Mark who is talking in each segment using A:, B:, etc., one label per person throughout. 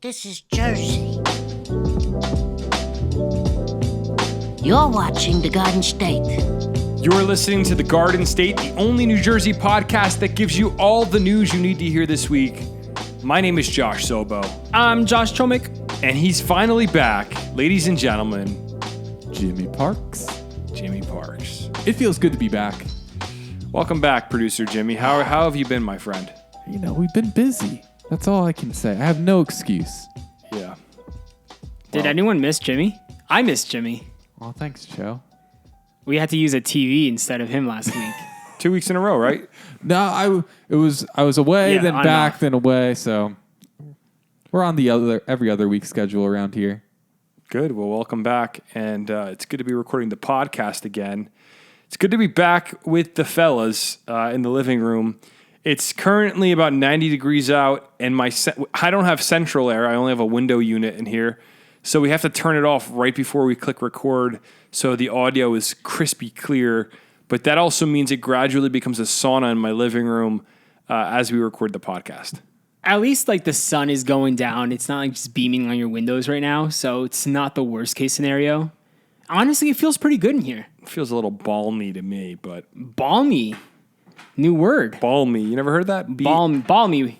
A: this is Jersey. You're watching The Garden State.
B: You're listening to The Garden State, the only New Jersey podcast that gives you all the news you need to hear this week. My name is Josh Sobo.
C: I'm Josh Chomik.
B: And he's finally back. Ladies and gentlemen,
D: Jimmy Parks.
B: Jimmy Parks.
D: It feels good to be back.
B: Welcome back, producer Jimmy. How have you been, my friend?
D: You know, we've been busy. That's all I can say. I have no excuse.
B: Yeah.
C: Did anyone miss Jimmy? I missed Jimmy.
D: Well, thanks, Joe.
C: We had to use a TV instead of him last week.
B: 2 weeks in a row, right?
D: No, I was away,
C: Yeah,
D: then
C: I'm
D: back,
C: off.
D: then away. So we're on the every other week schedule around here.
B: Good. Well, welcome back. And it's good to be recording the podcast again. It's good to be back with the fellas in the living room. It's currently about 90 degrees out, and I don't have central air. I only have a window unit in here. So we have to turn it off right before we click record so the audio is crispy clear. But that also means it gradually becomes a sauna in my living room as we record the podcast.
C: At least like the sun is going down. It's not like just beaming on your windows right now. So it's not the worst case scenario. Honestly, it feels pretty good in here.
B: It feels a little balmy to me, but...
C: Balmy. New word.
B: Balmy. You never heard that?
C: Balmy.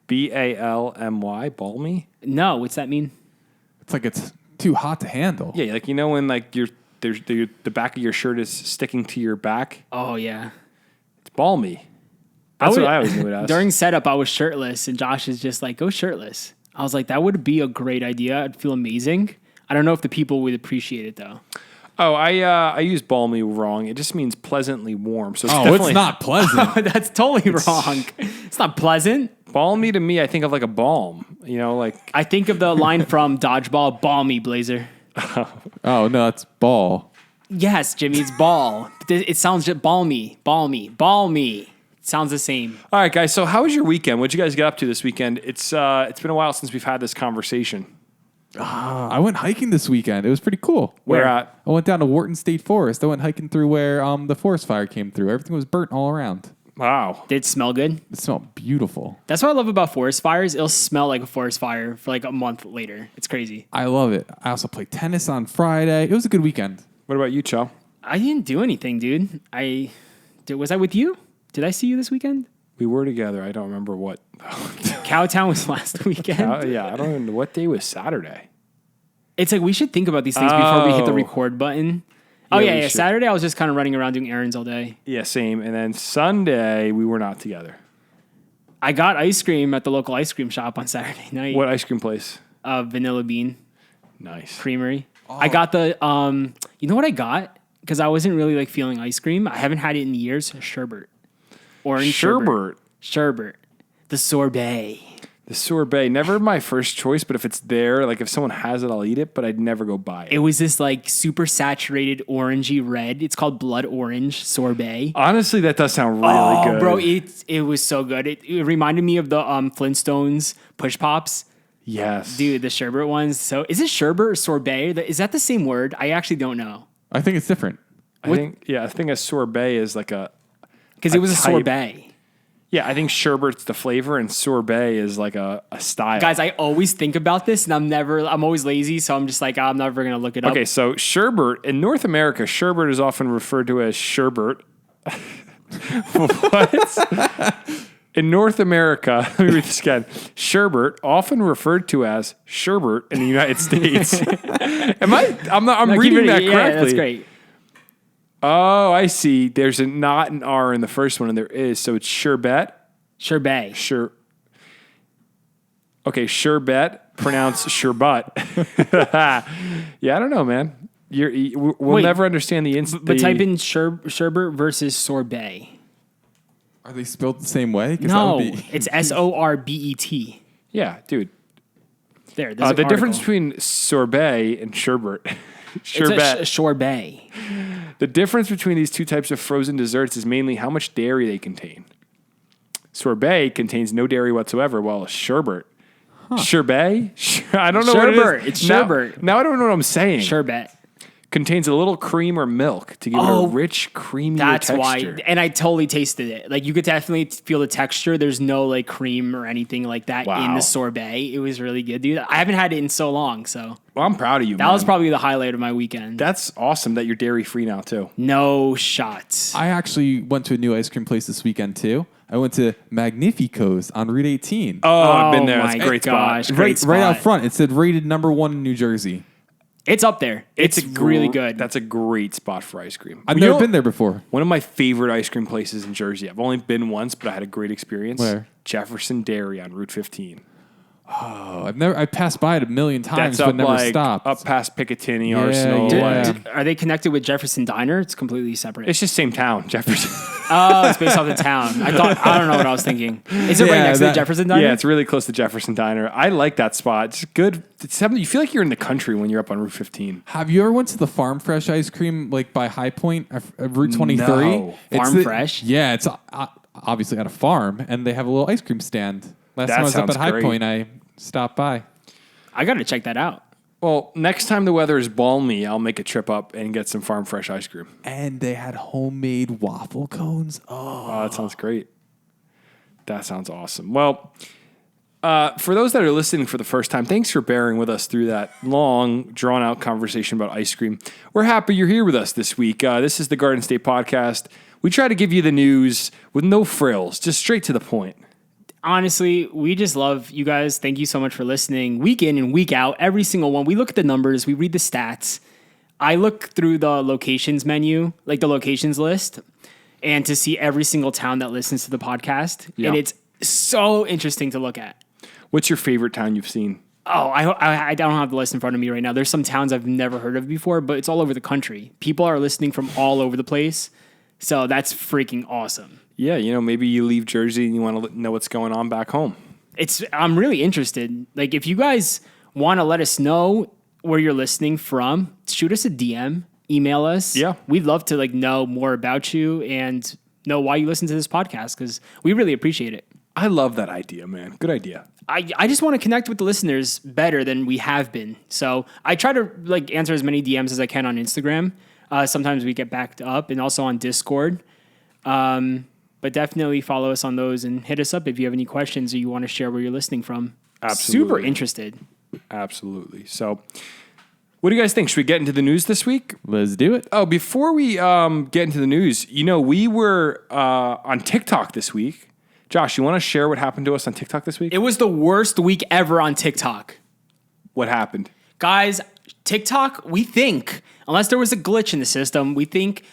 B: B-A-L-M-Y. Balmy?
C: No, what's that mean?
D: It's like it's too hot to handle.
B: Yeah, like you know when like the back of your shirt is sticking to your back?
C: Oh, yeah.
B: It's balmy. That's what I always knew it as.
C: During setup, I was shirtless, and Josh is just like, go shirtless. I was like, that would be a great idea. I'd feel amazing. I don't know if the people would appreciate it, though.
B: Oh, I use balmy wrong. It just means pleasantly warm. So it's
D: Oh,
B: definitely
D: it's not pleasant.
C: That's totally wrong. It's not pleasant.
B: balmy to me. I think of like a balm. You know, like
C: I think of the line from Dodgeball, balmy blazer.
D: Oh, no, it's ball.
C: Yes, Jimmy, it's ball. It sounds just balmy. It sounds the same.
B: all right, guys. So how was your weekend? What'd you guys get up to this weekend? It's been a while since we've had this conversation.
D: I went hiking this weekend. It was pretty cool.
B: Where at?
D: I went down to Wharton State Forest. I went hiking through where the forest fire came through. Everything was burnt all around.
B: Wow.
C: Did it smell good?
D: It smelled beautiful.
C: That's what I love about forest fires. It'll smell like a forest fire for like a month later. It's crazy.
D: I love it. I also played tennis on Friday. It was a good weekend.
B: What about you, Cho?
C: I didn't do anything, dude. Was I with you? Did I see you this weekend?
B: We were together. I don't remember what.
C: Cowtown was last weekend.
B: Yeah, I don't even know what day was Saturday.
C: It's like we should think about these things before we hit the record button. Oh,
B: Yeah,
C: yeah,
B: we
C: yeah.
B: should.
C: Saturday, I was just kind of running around doing errands all day.
B: Yeah, same. And then Sunday, we were not together.
C: I got ice cream at the local ice cream shop on Saturday night.
B: What ice cream place?
C: Vanilla Bean
B: Nice.
C: Creamery. I got the, you know what I got? Because I wasn't really like feeling ice cream. I haven't had it in years. Sherbet. Orange sherbet. Sherbet. The sorbet.
B: The sorbet, never my first choice, but if it's there, like if someone has it, I'll eat it, but I'd never go buy it.
C: It was this like super saturated orangey red. It's called blood orange sorbet.
B: Honestly, that does sound really good.
C: Bro, it was so good. It reminded me of the Flintstones push pops.
B: Yes.
C: Dude, the sherbet ones. So is it sherbet or sorbet? Is that the same word? I actually don't know.
D: I think it's different.
B: I think a sorbet is like a...
C: Because it was a
B: type.
C: sorbet.
B: Yeah, I think sherbet's the flavor and sorbet is like a style.
C: Guys, I always think about this and I'm always lazy, so I'm just like, I'm never going to look it up.
B: Okay, so sherbet, in North America, sherbet is often referred to as sherbet. What? In North America, let me read this again. Sherbet, often referred to as sherbet in the United States. I'm reading that correctly.
C: Yeah, that's great.
B: Oh, I see. There's not an R in the first one, and there is. So it's sherbet.
C: Sherbet.
B: Okay, sherbet, pronounced sherbet. Yeah, I don't know, man. We'll never understand the instant.
C: But type in sherbet versus sorbet.
D: Are they spelled the same way? 'Cause
C: No,
D: that would be
C: it's SORBET.
B: Yeah, dude.
C: There's
B: The
C: an
B: difference
C: article.
B: between sorbet and sherbet.
C: It's a sorbet.
B: The difference between these two types of frozen desserts is mainly how much dairy they contain. Sorbet contains no dairy whatsoever, while sherbet. Sherbet? I don't know what it
C: Sherbet.
B: is.
C: It's sherbet.
B: Now I don't know what I'm saying.
C: Sherbet.
B: contains a little cream or milk to give it a rich, creamy texture.
C: That's why. And I totally tasted it. Like, you could definitely feel the texture. There's no like cream or anything like that in the sorbet. It was really good, dude. I haven't had it in so long, so.
B: Well, I'm proud of you, man.
C: That was probably the highlight of my weekend.
B: That's awesome that you're dairy-free now, too.
C: No shots.
D: I actually went to a new ice cream place this weekend, too. I went to Magnifico's on Route 18.
B: Oh, I've been there. That's a
C: my
B: great
C: gosh,
B: spot.
C: great spot.
D: Right out front. It said rated #1 in New Jersey.
C: It's up there. It's really good.
B: That's a great spot for ice cream.
D: I've never been there before.
B: One of my favorite ice cream places in Jersey. I've only been once, but I had a great experience.
D: Where?
B: Jefferson Dairy on Route 15.
D: Oh, I passed by it a million times,
B: That's
D: but never stopped.
B: up past Picatinny, Arsenal.
D: yeah.
C: Are they connected with Jefferson Diner? It's completely separate.
B: It's just same town, Jefferson.
C: Oh, it's based off the town. I don't know what I was thinking. Is it right next to the Jefferson Diner?
B: Yeah, it's really close to Jefferson Diner. I like that spot. It's good. It's something you feel like you're in the country when you're up on Route 15.
D: Have you ever went to the Farm Fresh ice cream like by High Point, Route 23?
B: No.
C: Farm Fresh?
D: Yeah, it's obviously at a farm, and they have a little ice cream stand. Last
B: That
D: time I was up
B: sounds
D: at High
B: great.
D: Point, I stopped by.
C: I got to check that out.
B: Well, next time the weather is balmy, I'll make a trip up and get some Farm Fresh ice cream.
D: And they had homemade waffle cones.
B: Oh, that sounds great. That sounds awesome. Well, for those that are listening for the first time, thanks for bearing with us through that long, drawn-out conversation about ice cream. We're happy you're here with us this week. This is the Garden State Podcast. We try to give you the news with no frills, just straight to the point.
C: Honestly, we just love you guys. Thank you so much for listening week in and week out. Every single one. We look at the numbers. We read the stats. I look through the locations menu, like the locations list, and to see every single town that listens to the podcast.
B: Yeah.
C: And it's so interesting to look at.
B: What's your favorite town you've seen?
C: Oh, I don't have the list in front of me right now. There's some towns I've never heard of before, but it's all over the country. People are listening from all over the place. So that's freaking awesome.
B: Yeah, maybe you leave Jersey and you want to know what's going on back home.
C: I'm really interested. Like, if you guys want to let us know where you're listening from, shoot us a DM, email us.
B: Yeah.
C: We'd love to know more about you and know why you listen to this podcast, because we really appreciate it.
B: I love that idea, man. Good idea.
C: I just want to connect with the listeners better than we have been. So I try to answer as many DMs as I can on Instagram. Sometimes we get backed up, and also on Discord. But definitely follow us on those and hit us up if you have any questions or you want to share where you're listening from.
B: Absolutely.
C: Super interested.
B: Absolutely. So what do you guys think? Should we get into the news this week?
D: Let's do it.
B: Oh, before we get into the news, we were on TikTok this week. Josh, you want to share what happened to us on TikTok this week?
C: It was the worst week ever on TikTok.
B: What happened?
C: Guys, TikTok, we think, unless there was a glitch in the system, we think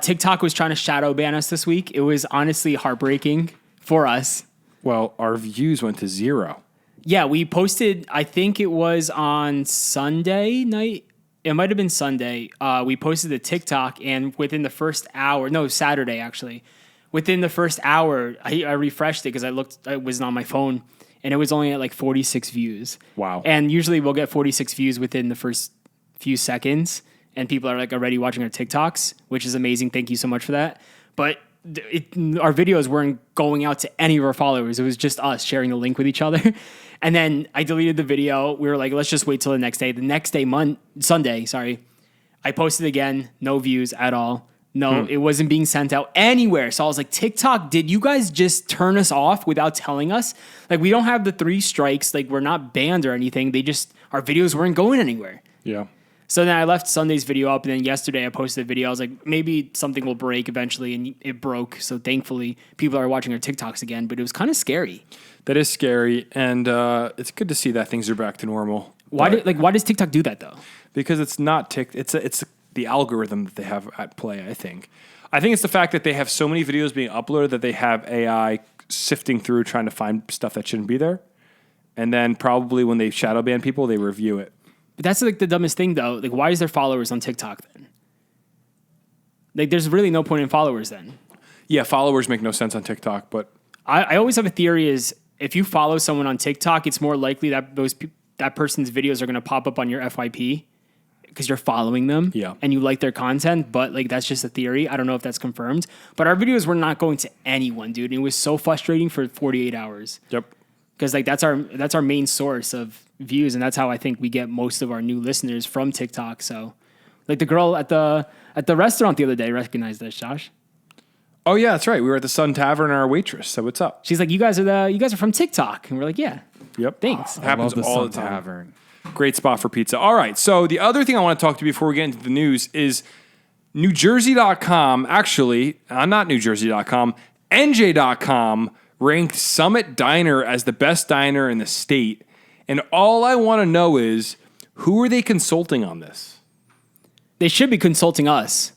C: TikTok was trying to shadow ban us this week. It was honestly heartbreaking for us.
B: Well, our views went to 0.
C: Yeah, we posted, I think it was on Sunday night. It might have been Sunday. We posted a TikTok, and within the first hour, no, Saturday actually, within the first hour, I refreshed it because I wasn't on my phone, and it was only at 46 views.
B: Wow.
C: And usually we'll get 46 views within the first few seconds, and people are already watching our TikToks, which is amazing. Thank you so much for that. But our videos weren't going out to any of our followers. It was just us sharing the link with each other. And then I deleted the video. We were like, let's just wait till the next day. The next day, Sunday, I posted again. No views at all. No, it wasn't being sent out anywhere. So I was like, TikTok, did you guys just turn us off without telling us? We don't have the 3 strikes. We're not banned or anything. Our videos weren't going anywhere.
B: Yeah.
C: So then I left Sunday's video up, and then yesterday I posted a video. I was like, maybe something will break eventually, and it broke. So thankfully, people are watching our TikToks again, but it was kind of scary.
B: That is scary, and it's good to see that things are back to normal.
C: Why does TikTok do that, though?
B: Because it's not it's the algorithm that they have at play, I think. I think it's the fact that they have so many videos being uploaded that they have AI sifting through trying to find stuff that shouldn't be there. And then probably when they shadow ban people, they review it.
C: But that's the dumbest thing, though. Why is there followers on TikTok then? There's really no point in followers then.
B: Yeah, followers make no sense on TikTok, but
C: I always have a theory is if you follow someone on TikTok, it's more likely that that person's videos are going to pop up on your FYP because you're following them and you like their content. But that's just a theory. I don't know if that's confirmed. But our videos were not going to anyone, dude. And it was so frustrating for 48 hours.
B: Yep.
C: Because that's our main source of views, and that's how I think we get most of our new listeners from TikTok. So Like the girl at the restaurant the other day recognized us, Josh.
B: Oh yeah, that's right. We were at the Sun Tavern and our waitress said, "What's up?"
C: She's like, you guys are from TikTok. And we're like, yeah.
B: Yep.
C: Thanks.
B: Happens
D: I love the
B: all
D: Sun
B: the time.
D: Tavern.
B: Great spot for pizza. All right. So the other thing I want to talk to you before we get into the news is NewJersey.com, actually, not NewJersey.com, NJ.com ranked Summit Diner as the best diner in the state. And all I want to know is, who are they consulting on this?
C: They should be consulting us.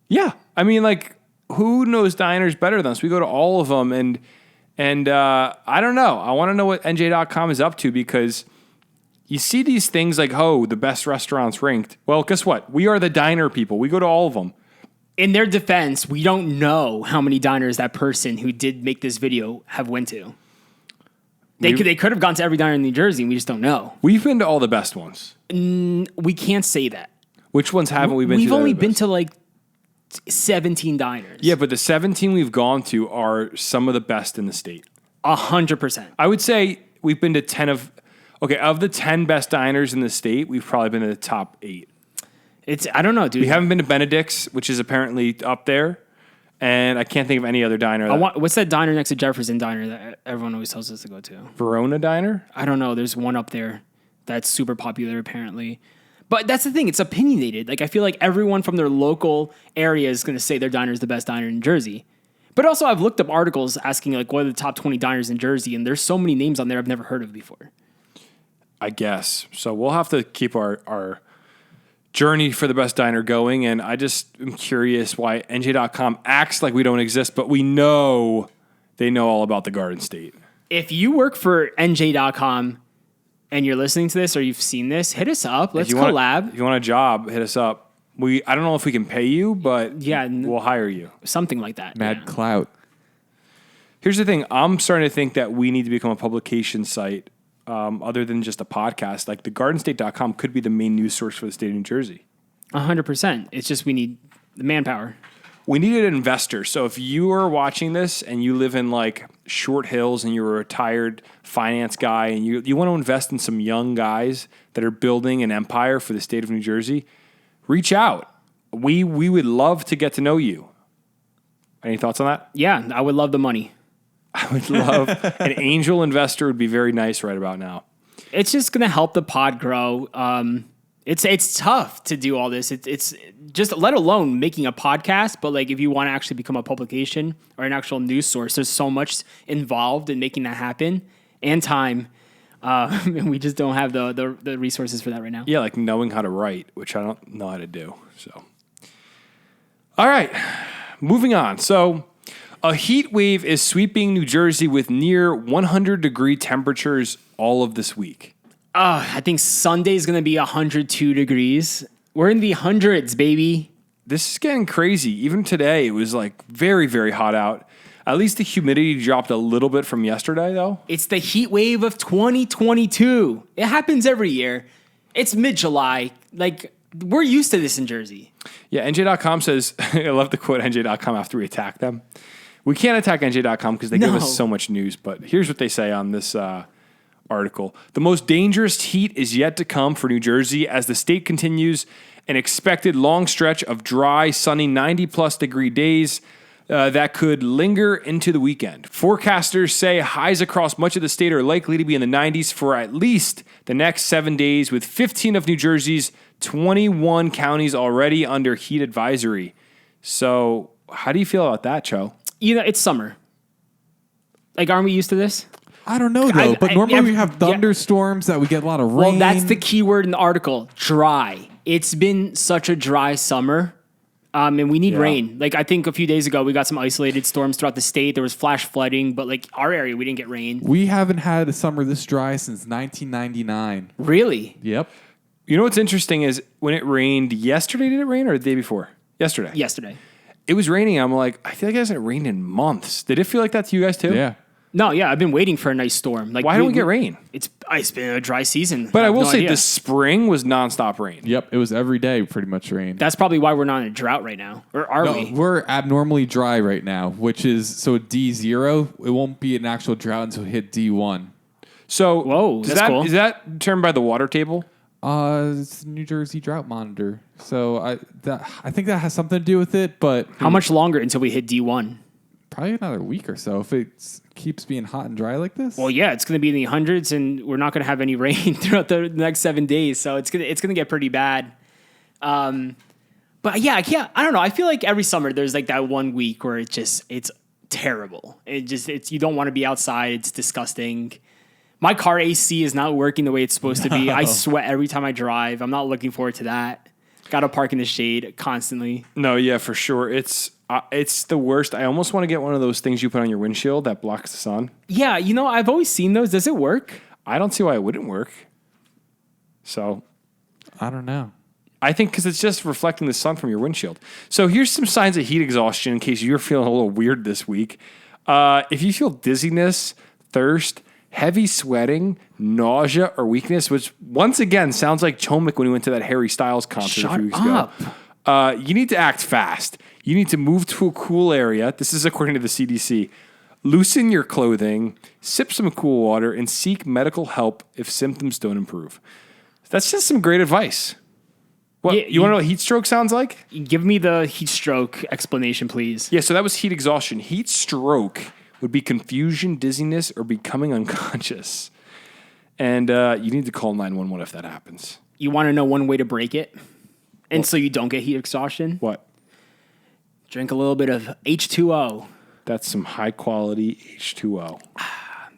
B: Yeah. I mean, like, who knows diners better than us? We go to all of them, and I don't know. I want to know what NJ.com is up to, because you see these things like, oh, the best restaurants ranked. Well, guess what? We are the diner people. We go to all of them.
C: In their defense, we don't know how many diners that person who did make this video have went to. They could have gone to every diner in New Jersey, and we just don't know.
B: We've been to all the best ones.
C: We can't say that.
B: Which ones haven't we been to?
C: We've
B: that are
C: only
B: the
C: been
B: best?
C: to like 17 diners.
B: Yeah, but the 17 we've gone to are some of the best in the state.
C: 100%.
B: I would say we've been to 10 of the 10 best diners in the state, we've probably been to the top 8.
C: I don't know, dude.
B: We haven't been to Benedict's, which is apparently up there, and I can't think of any other diner.
C: What's that diner next to Jefferson Diner that everyone always tells us to go to?
B: Verona Diner?
C: I don't know. There's one up there that's super popular apparently. But that's the thing. It's opinionated. Like, I feel like everyone from their local area is going to say their diner is the best diner in Jersey. But also, I've looked up articles asking, like, what are the top 20 diners in Jersey? And there's so many names on there I've never heard of before.
B: I guess. So we'll have to keep our journey for the best diner going. And I just am curious why NJ.com acts like we don't exist, but we know they know all about the Garden State.
C: If you work for NJ.com and you're listening to this or you've seen this, hit us up. Let's collab.
B: If you want a job, hit us up. I don't know if we can pay you, but
C: yeah,
B: we'll hire you.
C: Something like that.
D: Mad clout.
B: Here's the thing. I'm starting to think that we need to become a publication site other than just a podcast. Like the GardenState.com could be the main news source for the state of New Jersey.
C: 100%. It's just we need the manpower.
B: We need an investor. So if you are watching this and you live in like Short Hills and you're a retired finance guy and you want to invest in some young guys that are building an empire for the state of New Jersey, reach out. We would love to get to know you. Any thoughts on that?
C: Yeah, I would love the money.
B: I would love an angel investor would be very nice right about now.
C: It's just going to help the pod grow. It's tough to do all this. It's just, let alone making a podcast, but like if you want to actually become a publication or an actual news source, there's so much involved in making that happen and time. And we just don't have the resources for that right now.
B: Yeah, like knowing how to write, which I don't know how to do. So, all right, moving on. So, a heat wave is sweeping New Jersey with near 100-degree temperatures all of this week.
C: I think Sunday is going to be 102 degrees. We're in the hundreds, baby.
B: This is getting crazy. Even today, it was like very, very hot out. At least the humidity dropped a little bit from yesterday, though.
C: It's the heat wave of 2022. It happens every year. It's mid-July. Like, we're used to this in Jersey.
B: Yeah, NJ.com says, I love the quote NJ.com after we attack them. We can't attack NJ.com because they give us so much news, but here's what they say on this article. The most dangerous heat is yet to come for New Jersey as the state continues an expected long stretch of dry, sunny 90-plus degree days that could linger into the weekend. Forecasters say highs across much of the state are likely to be in the 90s for at least the next 7 days, with 15 of New Jersey's 21 counties already under heat advisory. So how do you feel about that, Cho?
C: It's summer. Like, aren't we used to this?
D: I don't know, though. But normally we have thunderstorms that we get a lot of rain.
C: Well, that's the key word in the article, dry. It's been such a dry summer, and we need rain. Like, I think a few days ago, we got some isolated storms throughout the state. There was flash flooding, but, like, our area, we didn't get rain.
D: We haven't had a summer this dry since 1999.
C: Really?
D: Yep.
B: You know what's interesting is when it rained yesterday, did it rain or the day before? Yesterday.
C: Yesterday.
B: It was raining. I'm like, I feel like it hasn't rained in months. Did it feel like that to you guys too?
D: Yeah.
C: No, yeah, I've been waiting for a nice storm. Like,
B: why don't we get rain?
C: It's been a dry season.
B: But I will say the spring was nonstop rain.
D: Yep. It was every day pretty much rain.
C: That's probably why we're not in a drought right now. Or are we?
D: We're abnormally dry right now, which is so D0. It won't be an actual drought until we hit D1.
B: So
C: Whoa,
B: is
C: that's cool.
B: Is that determined by the water table?
D: It's the New Jersey Drought Monitor. So I think that has something to do with it. But
C: How much longer until we hit D1?
D: probably another week or so if it keeps being hot and dry like this.
C: Well, yeah, it's going to be in the hundreds, and we're not going to have any rain throughout the next 7 days. So it's gonna get pretty bad. But yeah, I don't know. I feel like every summer there's like that 1 week where it's terrible. You don't want to be outside. It's disgusting. My car AC is not working the way it's supposed to be. I sweat every time I drive. I'm not looking forward to that. Got to park in the shade constantly.
B: No, yeah, for sure. It's the worst. I almost want to get one of those things you put on your windshield that blocks the sun.
C: Yeah, I've always seen those. Does it work?
B: I don't see why it wouldn't work. So
D: I don't know.
B: I think because it's just reflecting the sun from your windshield. So here's some signs of heat exhaustion in case you're feeling a little weird this week. If you feel dizziness, thirst, heavy sweating, nausea, or weakness, which once again sounds like Chomik when we went to that Harry Styles concert a few weeks ago. You need to act fast. You need to move to a cool area. This is according to the CDC. Loosen your clothing, sip some cool water, and seek medical help if symptoms don't improve. That's just some great advice. What,
C: Yeah,
B: you want to know what heat stroke sounds like?
C: Give me the heat stroke explanation, please.
B: Yeah, so that was heat exhaustion. Heat stroke would be confusion, dizziness, or becoming unconscious. And you need to call 911 if that happens.
C: You want to know one way to break it? And so you don't get heat exhaustion?
B: What?
C: Drink a little bit of H2O.
B: That's some high quality H2O.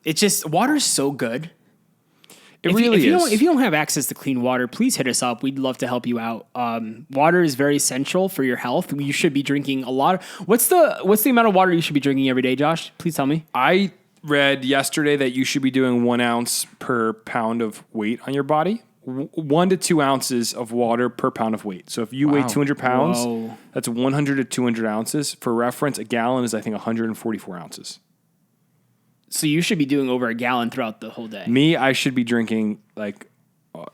C: It's just, water's so good.
B: It really is.
C: If you don't have access to clean water, please hit us up. We'd love to help you out. Water is very essential for your health. You should be drinking a lot. What's the amount of water you should be drinking every day, Josh? Please tell me.
B: I read yesterday that you should be doing 1 ounce per pound of weight on your body. 1 to 2 ounces of water per pound of weight. So if you weigh 200 pounds,
C: Whoa.
B: that's 100 to 200 ounces. For reference, a gallon is, I think, 144 ounces.
C: So you should be doing over a gallon throughout the whole day.
B: Me, I should be drinking like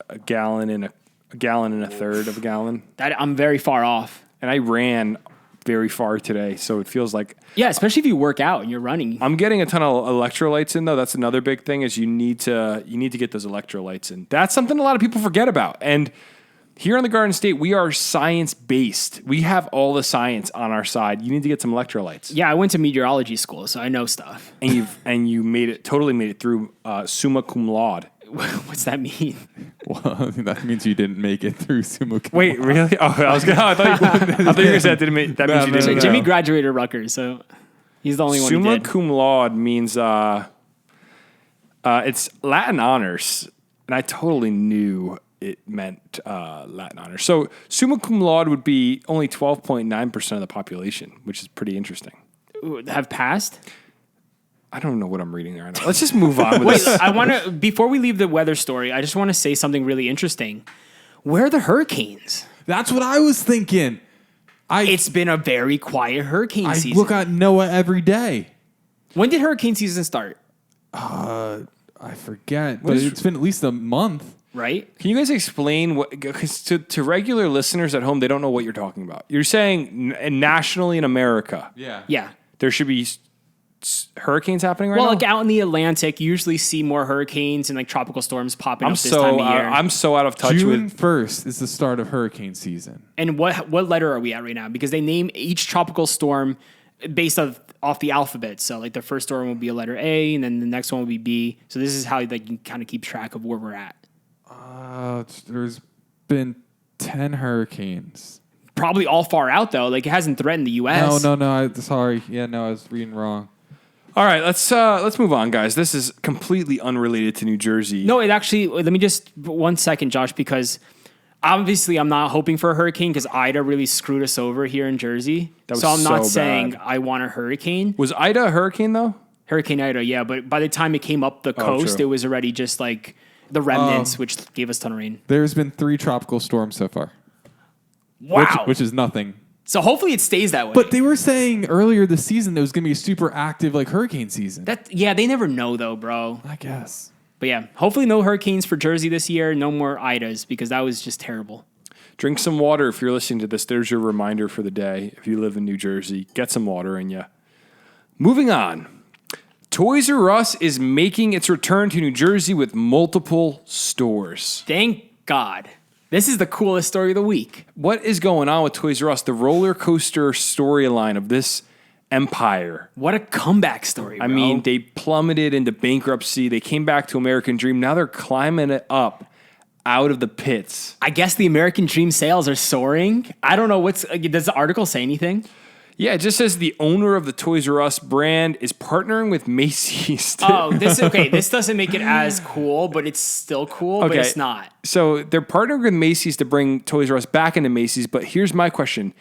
B: a gallon and a third of a gallon.
C: I'm very far off.
B: And I ran very far today, so it feels like
C: Yeah, especially if you work out and you're running.
B: I'm getting a ton of electrolytes in though. That's another big thing is you need to get those electrolytes in. That's something a lot of people forget about. And here on the Garden State, we are science-based. We have all the science on our side. You need to get some electrolytes.
C: Yeah, I went to meteorology school, so I know stuff.
B: And you totally made it through summa cum laude.
C: What's that mean?
D: Well, that means you didn't make it through sumo.
B: Wait, really? Oh, I thought you were going to say that means you didn't.
C: Jimmy graduated Rutgers, so he's the only one who
B: Summa
C: did.
B: cum laude means it's Latin honors, and I totally knew it meant Latin honors. So summa cum laude would be only 12.9% of the population, which is pretty interesting.
C: Have passed?
B: I don't know what I'm reading there. Let's just move on with
C: Wait,
B: this.
C: I want to, before we leave the weather story, I just want to say something really interesting. Where are the hurricanes?
D: That's what I was thinking.
C: It's been a very quiet hurricane season.
D: look at Noah every day.
C: When did hurricane season start?
D: I forget, but it's been at least a month.
C: Right?
B: Can you guys explain what? Because to regular listeners at home, they don't know what you're talking about. You're saying nationally in America,
C: Yeah.
B: there should be hurricanes happening right now.
C: Well, like out in the Atlantic, you usually see more hurricanes and like tropical storms popping up this time of year.
B: I'm so out of touch
D: June
B: with.
D: 1st is the start of hurricane season.
C: And what letter are we at right now? Because they name each tropical storm based off the alphabet. So like the first storm will be a letter A, and then the next one will be B. So this is how like you kind of keep track of where we're at.
D: There's been 10 hurricanes.
C: Probably all far out though. Like it hasn't threatened the U.S.
D: No. Sorry. Yeah, no, I was reading wrong.
B: All right, let's move on, guys. This is completely unrelated to New Jersey.
C: No, it actually. Let me just 1 second, Josh, because obviously I'm not hoping for a hurricane because Ida really screwed us over here in Jersey.
B: That was
C: So I'm not
B: so
C: saying
B: bad.
C: I want a hurricane.
B: Was Ida a hurricane though?
C: Hurricane Ida, yeah, but by the time it came up the coast,
B: true.
C: it was already just like the remnants, which gave us a ton of rain.
D: There's been 3 tropical storms so far.
C: Wow.
D: Which is nothing.
C: So hopefully it stays that way.
D: But they were saying earlier this season it was going to be a super active like hurricane season.
C: they never know though, bro.
D: I guess.
C: But yeah, hopefully no hurricanes for Jersey this year. No more Idas because that was just terrible.
B: Drink some water if you're listening to this. There's your reminder for the day. If you live in New Jersey, get some water in you. Moving on. Toys R Us is making its return to New Jersey with multiple stores.
C: Thank God. This is the coolest story of the week.
B: What is going on with Toys R Us? The roller coaster storyline of this empire.
C: What a comeback story, bro.
B: I mean, they plummeted into bankruptcy. They came back to American Dream. Now they're climbing it up out of the pits.
C: I guess the American Dream sales are soaring. I don't know does the article say anything?
B: Yeah, it just says the owner of the Toys R Us brand is partnering with Macy's.
C: This doesn't make it as cool, but it's still cool, but it's not.
B: So they're partnering with Macy's to bring Toys R Us back into Macy's, but here's my question.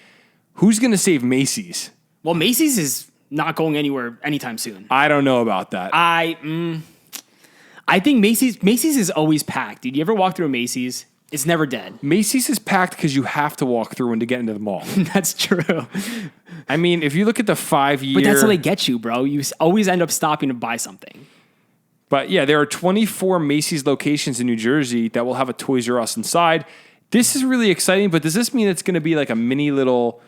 B: Who's going to save Macy's?
C: Well, Macy's is not going anywhere anytime soon.
B: I don't know about that.
C: I think Macy's is always packed. Dude, you ever walk through a Macy's? It's never dead.
B: Macy's is packed because you have to walk through one to get into the mall.
C: That's true.
B: I mean, if you look at the 5-year...
C: But that's how they get you, bro. You always end up stopping to buy something.
B: But yeah, there are 24 Macy's locations in New Jersey that will have a Toys R Us inside. This is really exciting, but does this mean it's going to be like a mini little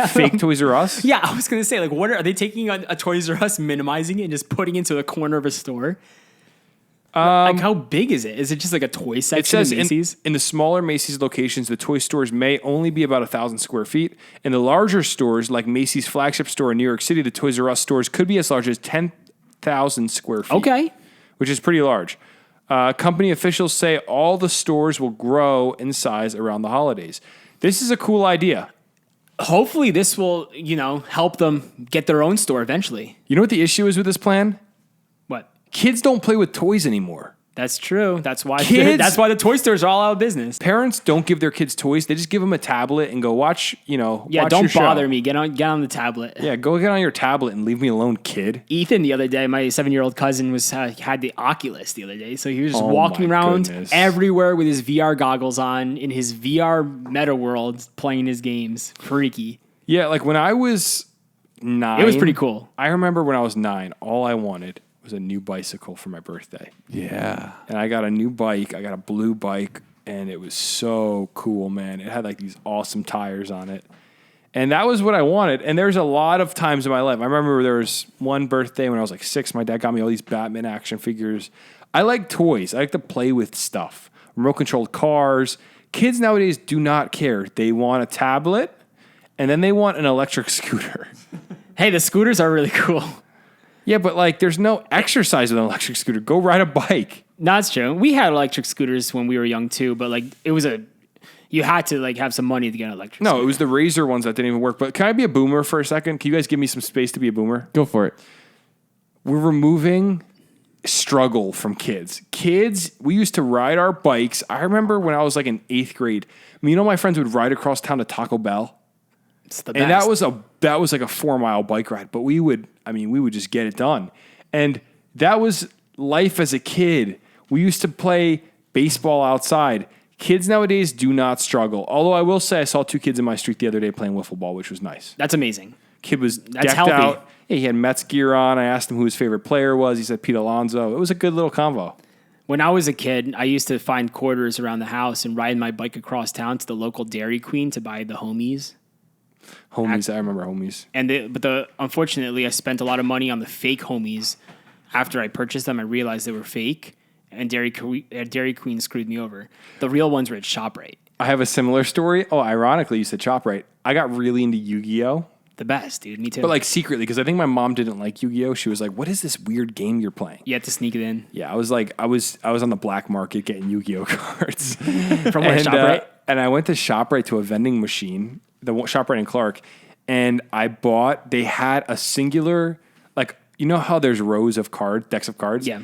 B: fake Toys R Us?
C: Yeah, I was going to say, like, are they taking a Toys R Us, minimizing it, and just putting it into the corner of a store? Like, how big is it? Is it just like a toy section
B: it says
C: in Macy's?
B: In the smaller Macy's locations, the toy stores may only be about 1,000 square feet. In the larger stores, like Macy's flagship store in New York City, the Toys R Us stores could be as large as 10,000 square feet.
C: Okay.
B: Which is pretty large. Company officials say all the stores will grow in size around the holidays. This is a cool idea.
C: Hopefully this will, help them get their own store eventually.
B: You know what the issue is with this plan?
C: What?
B: Kids don't play with toys anymore.
C: That's true. That's why the toy stores are all out of business.
B: Parents don't give their kids toys. They just give them a tablet and go watch,
C: Yeah,
B: watch
C: don't
B: your
C: bother
B: show.
C: me. Get on the tablet.
B: Yeah, go get on your tablet and leave me alone, kid.
C: Ethan the other day, my 7-year-old cousin had the Oculus the other day, so he was just
B: Oh
C: walking
B: my
C: around
B: goodness.
C: everywhere with his VR goggles on in his VR meta world playing his games. Freaky.
B: Yeah, like when I was 9.
C: It was pretty cool.
B: I remember when I was 9, all I wanted was a new bicycle for my birthday.
D: Yeah.
B: And I got a new bike. I got a blue bike, and it was so cool, man. It had like these awesome tires on it. And that was what I wanted. And there's a lot of times in my life. I remember there was one birthday when I was like 6. My dad got me all these Batman action figures. I like toys. I like to play with stuff. Remote-controlled cars. Kids nowadays do not care. They want a tablet, and then they want an electric scooter.
C: Hey, the scooters are really cool.
B: Yeah, but like there's no exercise with an electric scooter. Go ride a bike.
C: No, that's true. We had electric scooters when we were young too, but like you had to like have some money to get an electric scooter.
B: No, it was the Razor ones that didn't even work. But can I be a boomer for a second? Can you guys give me some space to be a boomer?
D: Go for it.
B: We're removing struggle from kids. Kids, we used to ride our bikes. I remember when I was like in 8th grade. My friends would ride across town to Taco Bell.
C: It's the best.
B: And that was like a 4-mile bike ride, but we would just get it done. And that was life as a kid. We used to play baseball outside. Kids nowadays do not struggle. Although I will say I saw 2 kids in my street the other day playing wiffle ball, which was nice.
C: That's amazing.
B: Kid was
C: That's
B: decked
C: healthy.
B: out. Yeah, he had Mets gear on. I asked him who his favorite player was. He said Pete Alonso. It was a good little convo.
C: When I was a kid, I used to find quarters around the house and ride my bike across town to the local Dairy Queen to buy the homies.
B: Homies, I remember homies.
C: Unfortunately, I spent a lot of money on the fake homies. After I purchased them, I realized they were fake, and Dairy Queen screwed me over. The real ones were at ShopRite.
B: I have a similar story. Oh, ironically, you said ShopRite. I got really into Yu-Gi-Oh!
C: The best, dude. Me too.
B: But like secretly, because I think my mom didn't like Yu-Gi-Oh! She was like, "What is this weird game you're playing?"
C: You had to sneak it in.
B: Yeah, I was on the black market getting Yu-Gi-Oh! Cards.
C: From where, ShopRite?
B: And I went to ShopRite to a vending machine, the ShopRite in Clark, and they had a singular, like, you know how there's rows of decks of cards?
C: Yeah.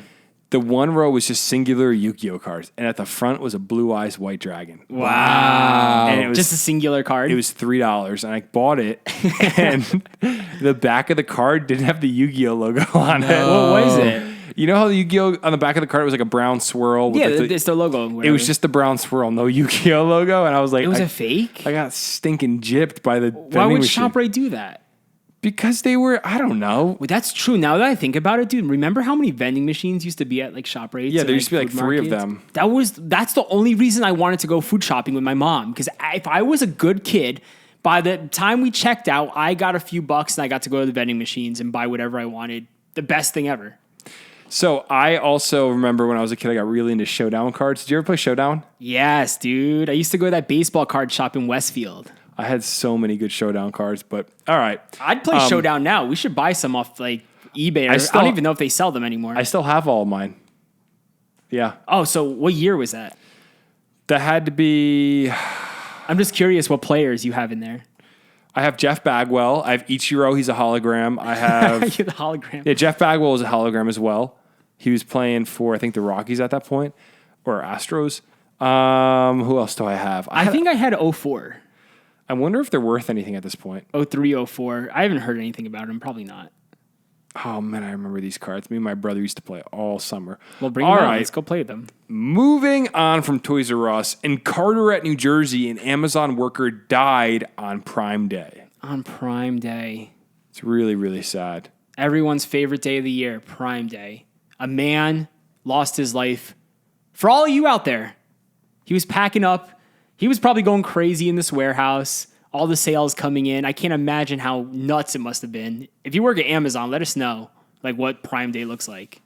B: The one row was just singular Yu-Gi-Oh! Cards, and at the front was a Blue Eyes White Dragon.
C: Wow.
B: And it was
C: just a singular card?
B: It was $3, and I bought it, and the back of the card didn't have the Yu-Gi-Oh! Logo on it.
C: What was it?
B: You know how the Yu-Gi-Oh! On the back of the card was like a brown swirl? With
C: It's the logo. Whatever.
B: It was just the brown swirl, no Yu-Gi-Oh! Logo, and I was like...
C: It was a fake?
B: I got stinking gypped by the
C: Why
B: vending
C: would
B: machine.
C: ShopRite do that?
B: Because they were, I don't know.
C: Well, that's true. Now that I think about it, dude, remember how many vending machines used to be at like ShopRite?
B: Yeah, there used to be like 3 of them.
C: That's the only reason I wanted to go food shopping with my mom. Because if I was a good kid, by the time we checked out, I got a few bucks and I got to go to the vending machines and buy whatever I wanted. The best thing ever.
B: So I also remember when I was a kid, I got really into Showdown cards. Did you ever play Showdown?
C: Yes, dude. I used to go to that baseball card shop in Westfield.
B: I had so many good Showdown cards, but all right.
C: I'd play Showdown now. We should buy some off like eBay. I don't even know if they sell them anymore.
B: I still have all of mine. Yeah.
C: Oh, so what year was that?
B: That had to be...
C: I'm just curious what players you have in there.
B: I have Jeff Bagwell. I have Ichiro. He's a hologram. I have...
C: You're the hologram.
B: Yeah, Jeff Bagwell is a hologram as well. He was playing for, I think, the Rockies at that point, or Astros. Who else do I have?
C: I think I had 04.
B: I wonder if they're worth anything at this point.
C: 03, 04. I haven't heard anything about them. Probably not.
B: Oh, man, I remember these cards. Me and my brother used to play all summer.
C: Well, bring them out. Let's go play them.
B: Moving on from Toys R Us, in Carteret, New Jersey, an Amazon worker died on Prime Day.
C: On Prime Day.
B: It's really, really sad.
C: Everyone's favorite day of the year, Prime Day. A man lost his life. For all of you out there, he was packing up. He was probably going crazy in this warehouse. All the sales coming in. I can't imagine how nuts it must have been. If you work at Amazon, let us know like what Prime Day looks like.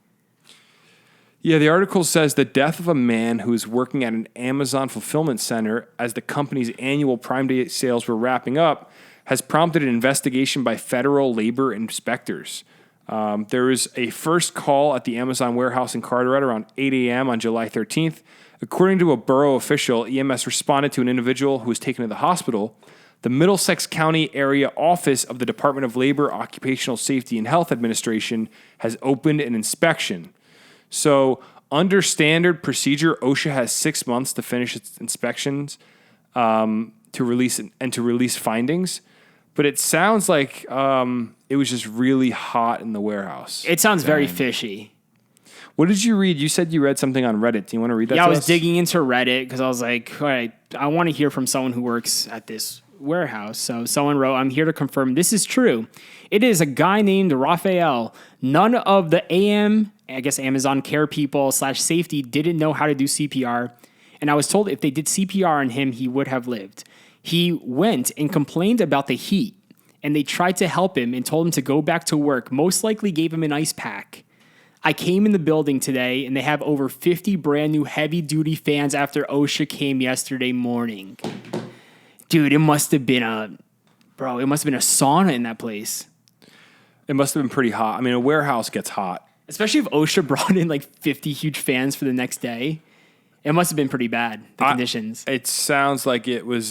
B: Yeah, the article says the death of a man who was working at an Amazon fulfillment center as the company's annual Prime Day sales were wrapping up has prompted an investigation by federal labor inspectors. There was a first call at the Amazon warehouse in Carteret around 8 a.m. on July 13th. According to a borough official, EMS responded to an individual who was taken to the hospital. The Middlesex County Area Office of the Department of Labor, Occupational Safety, and Health Administration has opened an inspection. So, under standard procedure, OSHA has 6 months to finish its inspections to release findings. But it sounds like it was just really hot in the warehouse.
C: It sounds very fishy.
B: What did you read? You said you read something on Reddit. Do you want to read that?
C: Yeah, I was digging into Reddit because I was like, all right, I want to hear from someone who works at this warehouse. So someone wrote, I'm here to confirm this is true. It is a guy named Raphael. None of the Amazon care people / safety didn't know how to do CPR. And I was told if they did CPR on him, he would have lived. He went and complained about the heat, and they tried to help him and told him to go back to work, most likely gave him an ice pack. I came in the building today, and they have over 50 brand new heavy-duty fans after OSHA came yesterday morning. Dude, it must have been a sauna in that place.
B: It must have been pretty hot. I mean, a warehouse gets hot.
C: Especially if OSHA brought in like 50 huge fans for the next day. It must have been pretty bad, the conditions.
B: It sounds like it was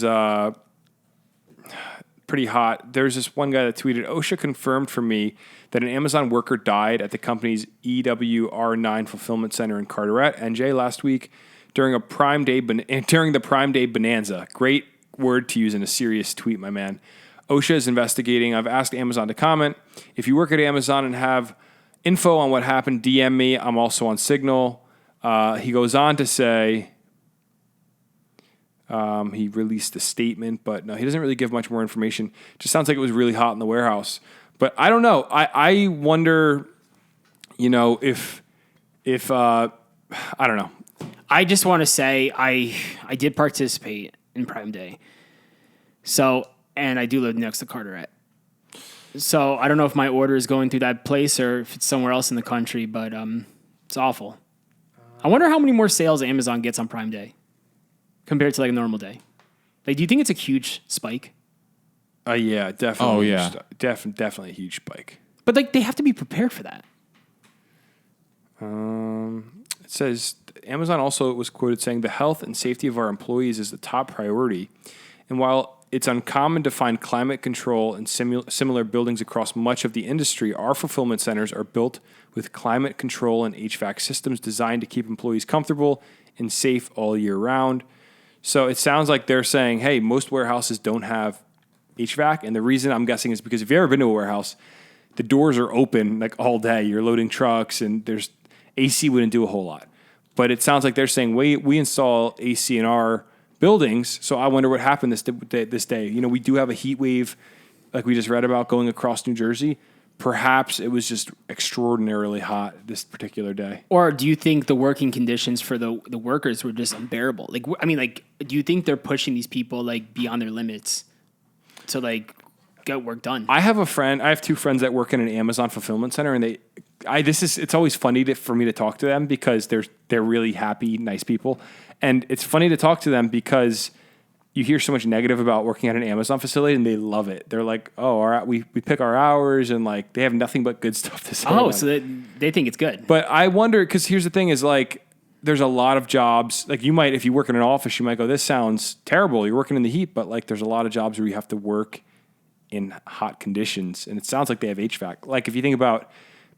B: pretty hot. There's this one guy that tweeted, OSHA confirmed for me that an Amazon worker died at the company's EWR9 fulfillment center in Carteret, NJ, last week during the Prime Day bonanza. Great word to use in a serious tweet, my man. OSHA is investigating. I've asked Amazon to comment. If you work at Amazon and have info on what happened, DM me. I'm also on Signal. He goes on to say he released a statement, but no, he doesn't really give much more information. Just sounds like it was really hot in the warehouse. But I don't know. I wonder, if I don't know.
C: I just want to say I did participate in Prime Day. So, and I do live next to Carteret. So I don't know if my order is going through that place or if it's somewhere else in the country, but it's awful. I wonder how many more sales Amazon gets on Prime Day compared to like a normal day. Like, do you think it's a huge spike?
B: Yeah, definitely.
D: Oh, yeah.
B: Definitely a huge spike.
C: But like, they have to be prepared for that.
B: It says Amazon also was quoted saying the health and safety of our employees is the top priority. And while it's uncommon to find climate control in similar buildings across much of the industry, our fulfillment centers are built with climate control and HVAC systems designed to keep employees comfortable and safe all year round. So it sounds like they're saying, hey, most warehouses don't have HVAC. And the reason I'm guessing is because if you've ever been to a warehouse, the doors are open like all day. You're loading trucks and there's AC wouldn't do a whole lot. But it sounds like they're saying we install AC in our buildings, so I wonder what happened this day. We do have a heat wave, like we just read about, going across New Jersey. Perhaps it was just extraordinarily hot this particular day.
C: Or do you think the working conditions for the workers were just unbearable? Like, I mean, like, do you think they're pushing these people like beyond their limits to like get work done?
B: I have two friends that work in an Amazon fulfillment center, and it's always funny for me to talk to them because they're really happy, nice people. And it's funny to talk to them because you hear so much negative about working at an Amazon facility and they love it. They're like, oh, we pick our hours and like they have nothing but good stuff to say.
C: Oh, so they think it's good.
B: But I wonder, because here's the thing is like, there's a lot of jobs, like you might, if you work in an office, you might go, this sounds terrible. You're working in the heat, but like there's a lot of jobs where you have to work in hot conditions. And it sounds like they have HVAC. Like if you think about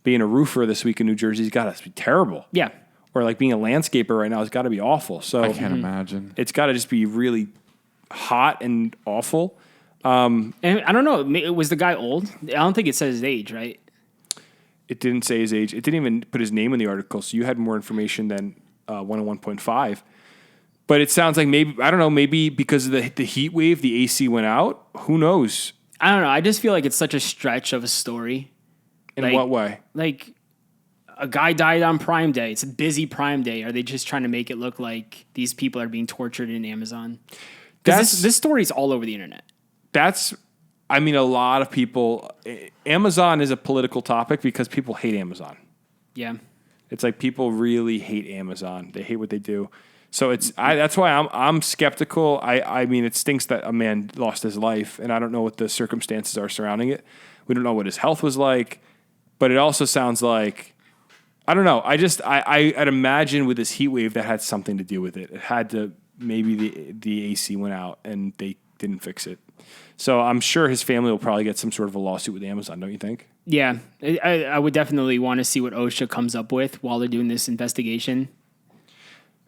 B: being a roofer this week in New Jersey, it's got to be terrible.
C: Yeah.
B: Or like being a landscaper right now, it's got to be awful. So
D: I can't imagine.
B: It's got to just be really hot and awful.
C: And I don't know, was the guy old? I don't think it says his age, right?
B: It didn't say his age. It didn't even put his name in the article. So you had more information than 101.5. But it sounds like maybe, I don't know, maybe because of the heat wave, the AC went out. Who knows?
C: I don't know. I just feel like it's such a stretch of a story.
B: In what way?
C: Like a guy died on Prime Day. It's a busy Prime Day. Are they just trying to make it look like these people are being tortured in Amazon? Because this story is all over the internet.
B: A lot of people, Amazon is a political topic because people hate Amazon.
C: Yeah.
B: It's like people really hate Amazon. They hate what they do. So that's why I'm skeptical. I mean, it stinks that a man lost his life, and I don't know what the circumstances are surrounding it. We don't know what his health was like, but it also sounds like, I don't know. I'd imagine with this heat wave that had something to do with it. It had to, maybe the AC went out and they didn't fix it. So I'm sure his family will probably get some sort of a lawsuit with Amazon, don't you think?
C: Yeah. I would definitely want to see what OSHA comes up with while they're doing this investigation.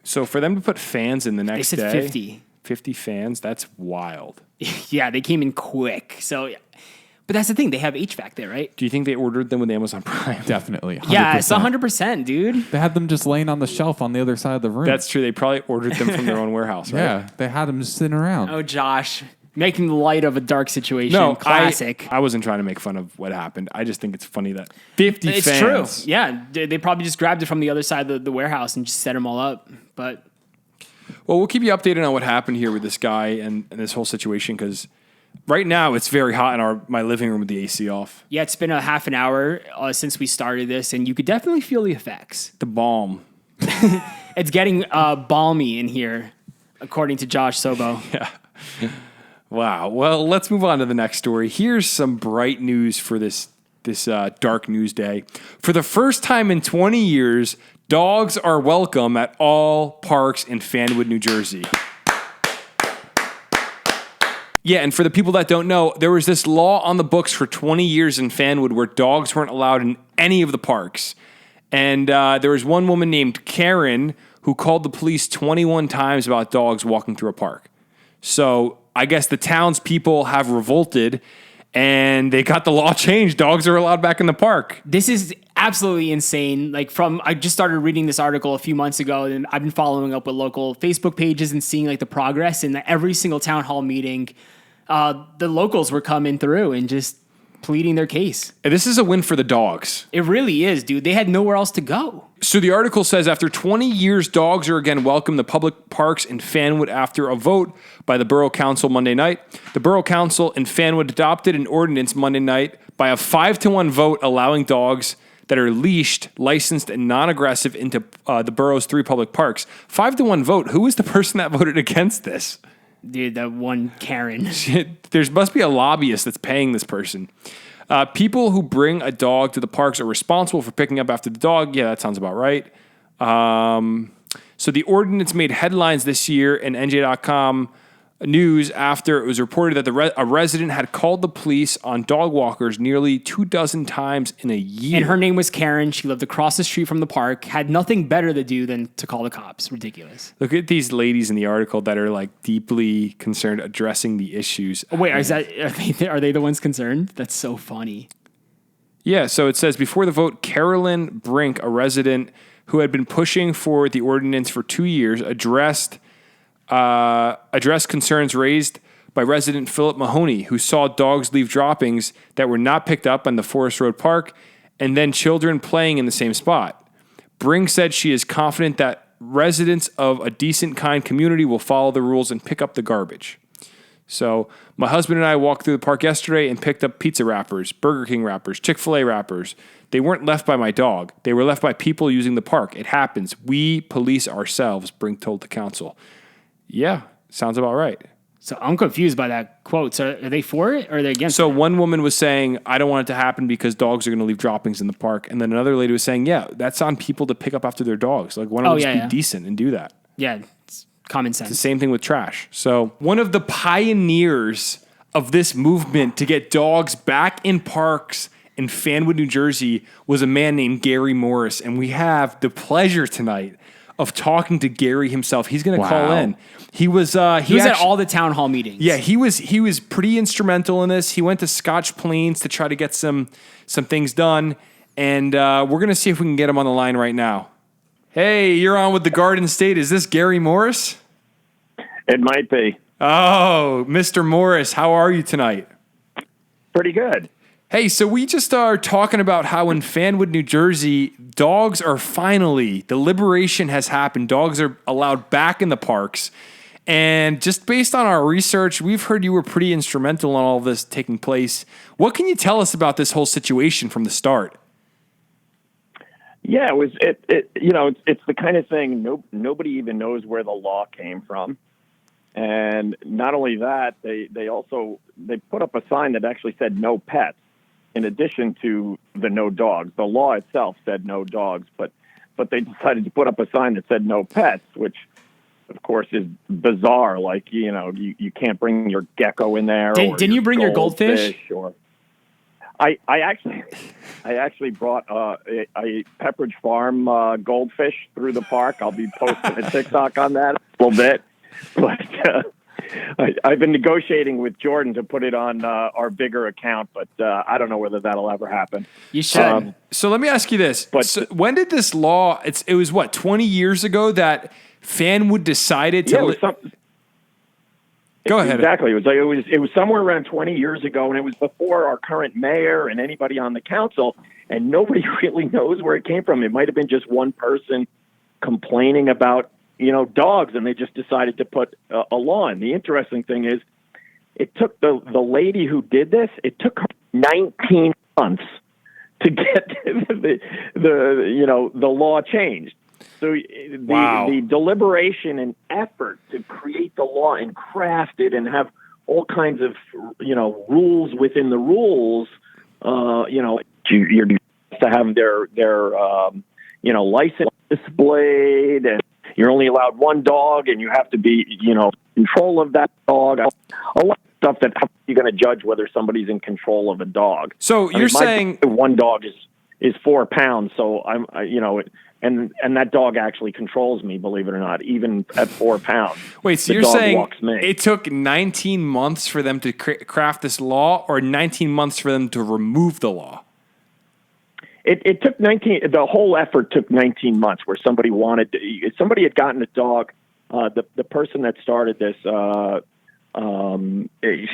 B: So for them to put fans in the next
C: they said
B: day, 50 fans, that's wild.
C: Yeah, they came in quick. So, but that's the thing. They have HVAC there, right?
B: Do you think they ordered them with Amazon Prime?
D: Definitely. 100%.
C: Yeah, it's 100%, dude.
D: They had them just laying on the shelf on the other side of the room.
B: That's true. They probably ordered them from their own warehouse, right?
D: Yeah, they had them just sitting around.
C: Oh, Josh. Making light of a dark situation.
B: No,
C: Classic.
B: I wasn't trying to make fun of what happened. I just think it's funny that 50
C: it's
B: fans.
C: True. Yeah, they probably just grabbed it from the other side of the warehouse and just set them all up. But
B: well, we'll keep you updated on what happened here with this guy and this whole situation because right now it's very hot in my living room with the AC off.
C: Yeah, it's been a half an hour since we started this, and you could definitely feel the effects.
B: The balm.
C: It's getting balmy in here, according to Josh Sobo.
B: Yeah. Wow. Well, let's move on to the next story. Here's some bright news for this dark news day. For the first time in 20 years, dogs are welcome at all parks in Fanwood, New Jersey. Yeah, and for the people that don't know, there was this law on the books for 20 years in Fanwood where dogs weren't allowed in any of the parks. And there was one woman named Karen who called the police 21 times about dogs walking through a park. So I guess the townspeople have revolted and they got the law changed. Dogs are allowed back in the park.
C: This is absolutely insane. I just started reading this article a few months ago, and I've been following up with local Facebook pages and seeing the progress. And every single town hall meeting, the locals were coming through and just pleading their case.
B: And this is a win for the dogs.
C: It really is, dude. They had nowhere else to go.
B: So the article says after 20 years, dogs are again welcome to public parks in Fanwood after a vote by the Borough Council Monday night. The Borough Council in Fanwood adopted an ordinance Monday night by a 5-1 vote allowing dogs that are leashed, licensed, and non-aggressive into the borough's 3 public parks. 5-1 vote. Who is the person that voted against this?
C: Dude, that one Karen.
B: There must be a lobbyist that's paying this person. People who bring a dog to the parks are responsible for picking up after the dog. Yeah, that sounds about right. So the ordinance made headlines this year in NJ.com news after it was reported that a resident had called the police on dog walkers nearly 24 times in a year.
C: And her name was Karen. She lived across the street from the park, had nothing better to do than to call the cops. Ridiculous.
B: Look at these ladies in the article that are deeply concerned addressing the issues.
C: Oh, wait, are they the ones concerned? That's so funny.
B: Yeah, so it says, before the vote, Carolyn Brink, a resident who had been pushing for the ordinance for 2 years, addressed concerns raised by resident Philip Mahoney, who saw dogs leave droppings that were not picked up on the Forest Road Park and then children playing in the same spot. Brink said she is confident that residents of a decent, kind community will follow the rules and pick up the garbage. So my husband and I walked through the park yesterday and picked up pizza wrappers, Burger King wrappers, Chick-fil-A wrappers. They weren't left by my dog. They were left by people using the park. It happens. We police ourselves, Brink told the council. Yeah, sounds about right.
C: So I'm confused by that quote. So are they for it or are they against it?
B: So one woman was saying, I don't want it to happen because dogs are going to leave droppings in the park. And then another lady was saying, yeah, that's on people to pick up after their dogs. Like, why don't we just be decent and do that?
C: Yeah, it's common sense.
B: It's the same thing with trash. So one of the pioneers of this movement to get dogs back in parks in Fanwood, New Jersey was a man named Gary Morris. And we have the pleasure tonight of talking to Gary himself. He's going to call in. He was at
C: all the town hall meetings.
B: Yeah, he was pretty instrumental in this. He went to Scotch Plains to try to get some things done, and we're gonna see if we can get him on the line right now. Hey, you're on with the Garden State. Is this Gary Morris?
E: It might be.
B: Oh, Mr. Morris, how are you tonight?
E: Pretty good.
B: Hey, so we just are talking about how in Fanwood, New Jersey, dogs are finally, the liberation has happened. Dogs are allowed back in the parks. And just based on our research, we've heard you were pretty instrumental in all of this taking place. What can you tell us about this whole situation from the start?
E: Yeah, it's the kind of thing nobody even knows where the law came from. And not only that, they put up a sign that actually said no pets in addition to the no dogs. The law itself said no dogs, but they decided to put up a sign that said no pets, which of course is bizarre. Like, you can't bring your gecko in there.
C: Didn't you bring your goldfish?
E: I actually brought a Pepperidge Farm goldfish through the park. I'll be posting a TikTok on that a little bit. But I've been negotiating with Jordan to put it on our bigger account, but I don't know whether that'll ever happen.
C: You should.
B: So let me ask you this. So when did this law, it was what, 20 years ago that Fanwood decided to...
E: Yeah,
B: Go ahead.
E: Exactly. It was somewhere around 20 years ago, and it was before our current mayor and anybody on the council, and nobody really knows where it came from. It might have been just one person complaining about, dogs, and they just decided to put a law in. The interesting thing is, it took the lady who did this, it took her 19 months to get the law changed. So the deliberation and effort to create the law and craft it and have all kinds of, rules within the rules, you're to have their license displayed, and you're only allowed one dog, and you have to be, control of that dog. A lot of stuff that you're going to judge whether somebody's in control of a dog.
B: So you're saying
E: one dog is 4 pounds. So and that dog actually controls me, believe it or not, even at 4 pounds.
B: Wait, so you're saying it took 19 months for them to craft this law, or 19 months for them to remove the law?
E: It took 19. The whole effort took 19 months. Where somebody had gotten a dog. The person that started this,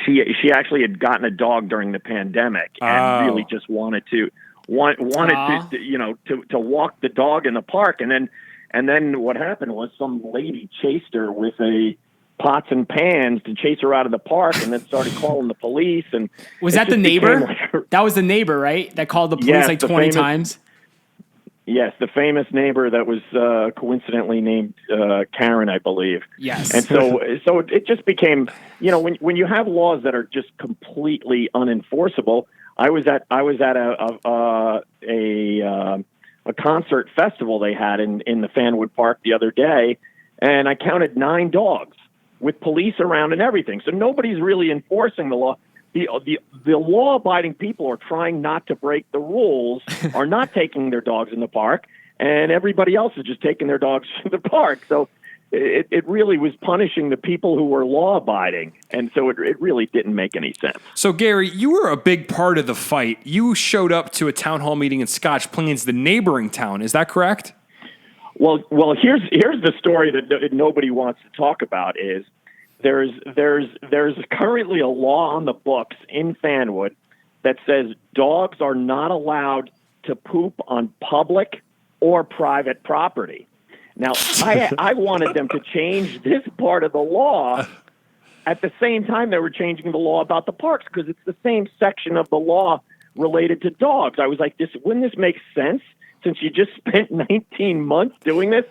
E: she actually had gotten a dog during the pandemic and really just wanted to walk the dog in the park, and then what happened was some lady chased her with a pots and pans to chase her out of the park, and then started calling the police. And
C: was that the neighbor? That was the neighbor, right? That called the police 20 times.
E: Yes, the famous neighbor that was coincidentally named Karen, I believe.
C: Yes,
E: and so it just became, when you have laws that are just completely unenforceable. I was at a concert festival they had in the Fanwood Park the other day, and I counted 9 dogs with police around and everything. So nobody's really enforcing the law. The law-abiding people are trying not to break the rules, are not taking their dogs in the park, and everybody else is just taking their dogs to the park. So it really was punishing the people who were law-abiding, and so it really didn't make any sense.
B: So, Gary, you were a big part of the fight. You showed up to a town hall meeting in Scotch Plains, the neighboring town. Is that correct?
E: Well, here's the story that nobody wants to talk about. Is there's currently a law on the books in Fanwood that says dogs are not allowed to poop on public or private property. Now, I wanted them to change this part of the law at the same time, they were changing the law about the parks because it's the same section of the law related to dogs. I was like, wouldn't this make sense since you just spent 19 months doing this?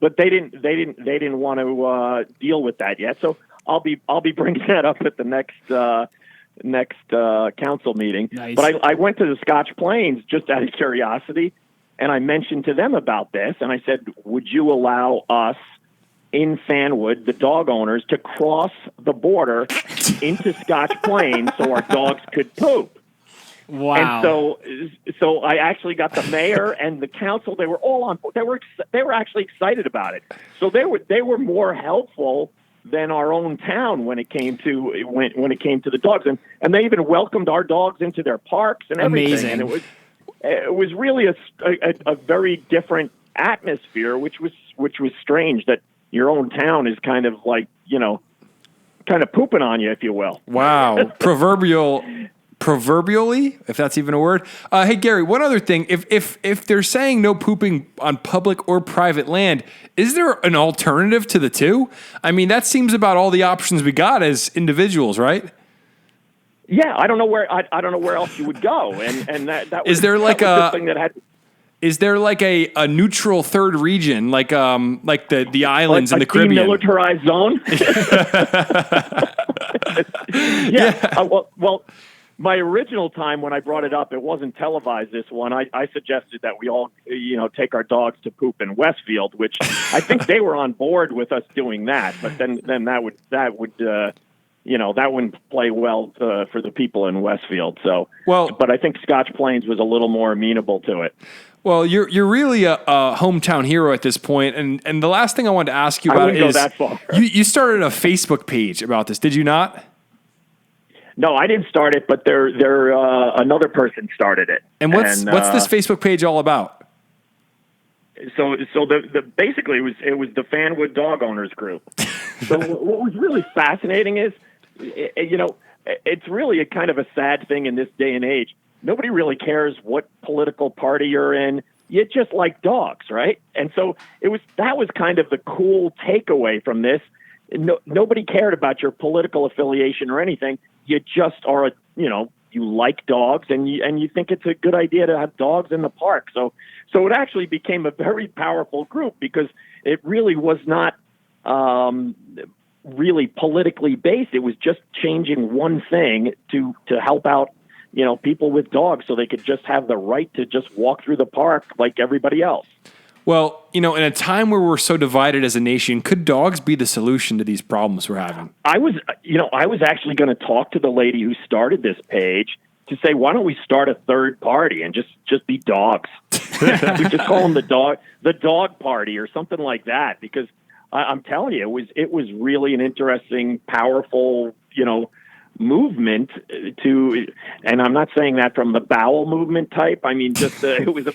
E: But they didn't want to deal with that yet. So I'll be bringing that up at the next council meeting.
C: Nice.
E: But I went to the Scotch Plains just out of curiosity, and I mentioned to them about this, and I said, would you allow us in Fanwood, the dog owners, to cross the border into Scotch Plains so our dogs could poop?
C: Wow.
E: And so I actually got the mayor and the council. They were all on board. They were actually excited about it. So they were more helpful than our own town when it came to the dogs, and they even welcomed our dogs into their parks and everything.
C: Amazing.
E: And it was really a very different atmosphere, which was strange that your own town is kind of like, kind of pooping on you, if you will.
B: Wow. Proverbially, if that's even a word. Hey, Gary, one other thing. If they're saying no pooping on public or private land, is there an alternative to the two? I mean, that seems about all the options we got as individuals, right?
E: Yeah, I don't know where else you would go, and that was,
B: is there like
E: the thing that had.
B: Is there like a neutral third region, like the islands in the Caribbean?
E: Demilitarized zone? Yeah. Well, my original time when I brought it up, it wasn't televised, this one. I suggested that we all, take our dogs to poop in Westfield, which I think they were on board with us doing that. But then that wouldn't play well for the people in Westfield. So, but I think Scotch Plains was a little more amenable to it.
B: Well, you're really a hometown hero at this point, and the last thing I wanted to ask you about is
E: that far.
B: You started a Facebook page about this, did you not?
E: No, I didn't start it, but another person started it.
B: And what's this Facebook page all about?
E: So basically it was the Fanwood Dog Owners Group. So what was really fascinating is, it's really a kind of a sad thing in this day and age. Nobody really cares what political party you're in. You just like dogs, right? And so that was kind of the cool takeaway from this. Nobody cared about your political affiliation or anything. You just are, you like dogs, and you think it's a good idea to have dogs in the park. So it actually became a very powerful group because it really was not really politically based. It was just changing one thing to help out, people with dogs, so they could just have the right to just walk through the park like everybody else.
B: Well, in a time where we're so divided as a nation, could dogs be the solution to these problems we're having? I was
E: actually going to talk to the lady who started this page to say, why don't we start a third party and just be dogs? We just call them the dog party or something like that, because I'm telling you, it was really an interesting, powerful, movement and I'm not saying that from the bowel movement type. I mean, just it was a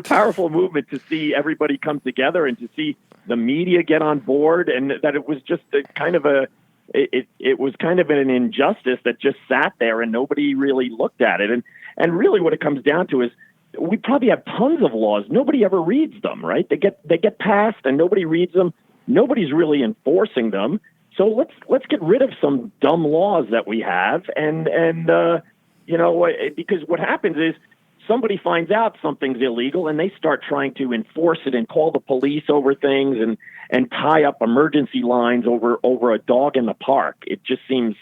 E: powerful movement to see everybody come together and to see the media get on board, and that it was just it was kind of an injustice that just sat there and nobody really looked at it. And really what it comes down to is we probably have tons of laws. Nobody ever reads them, right? They get passed and nobody reads them. Nobody's really enforcing them. So let's get rid of some dumb laws that we have, and because what happens is somebody finds out something's illegal and they start trying to enforce it and call the police over things and tie up emergency lines over a dog in the park. It just seems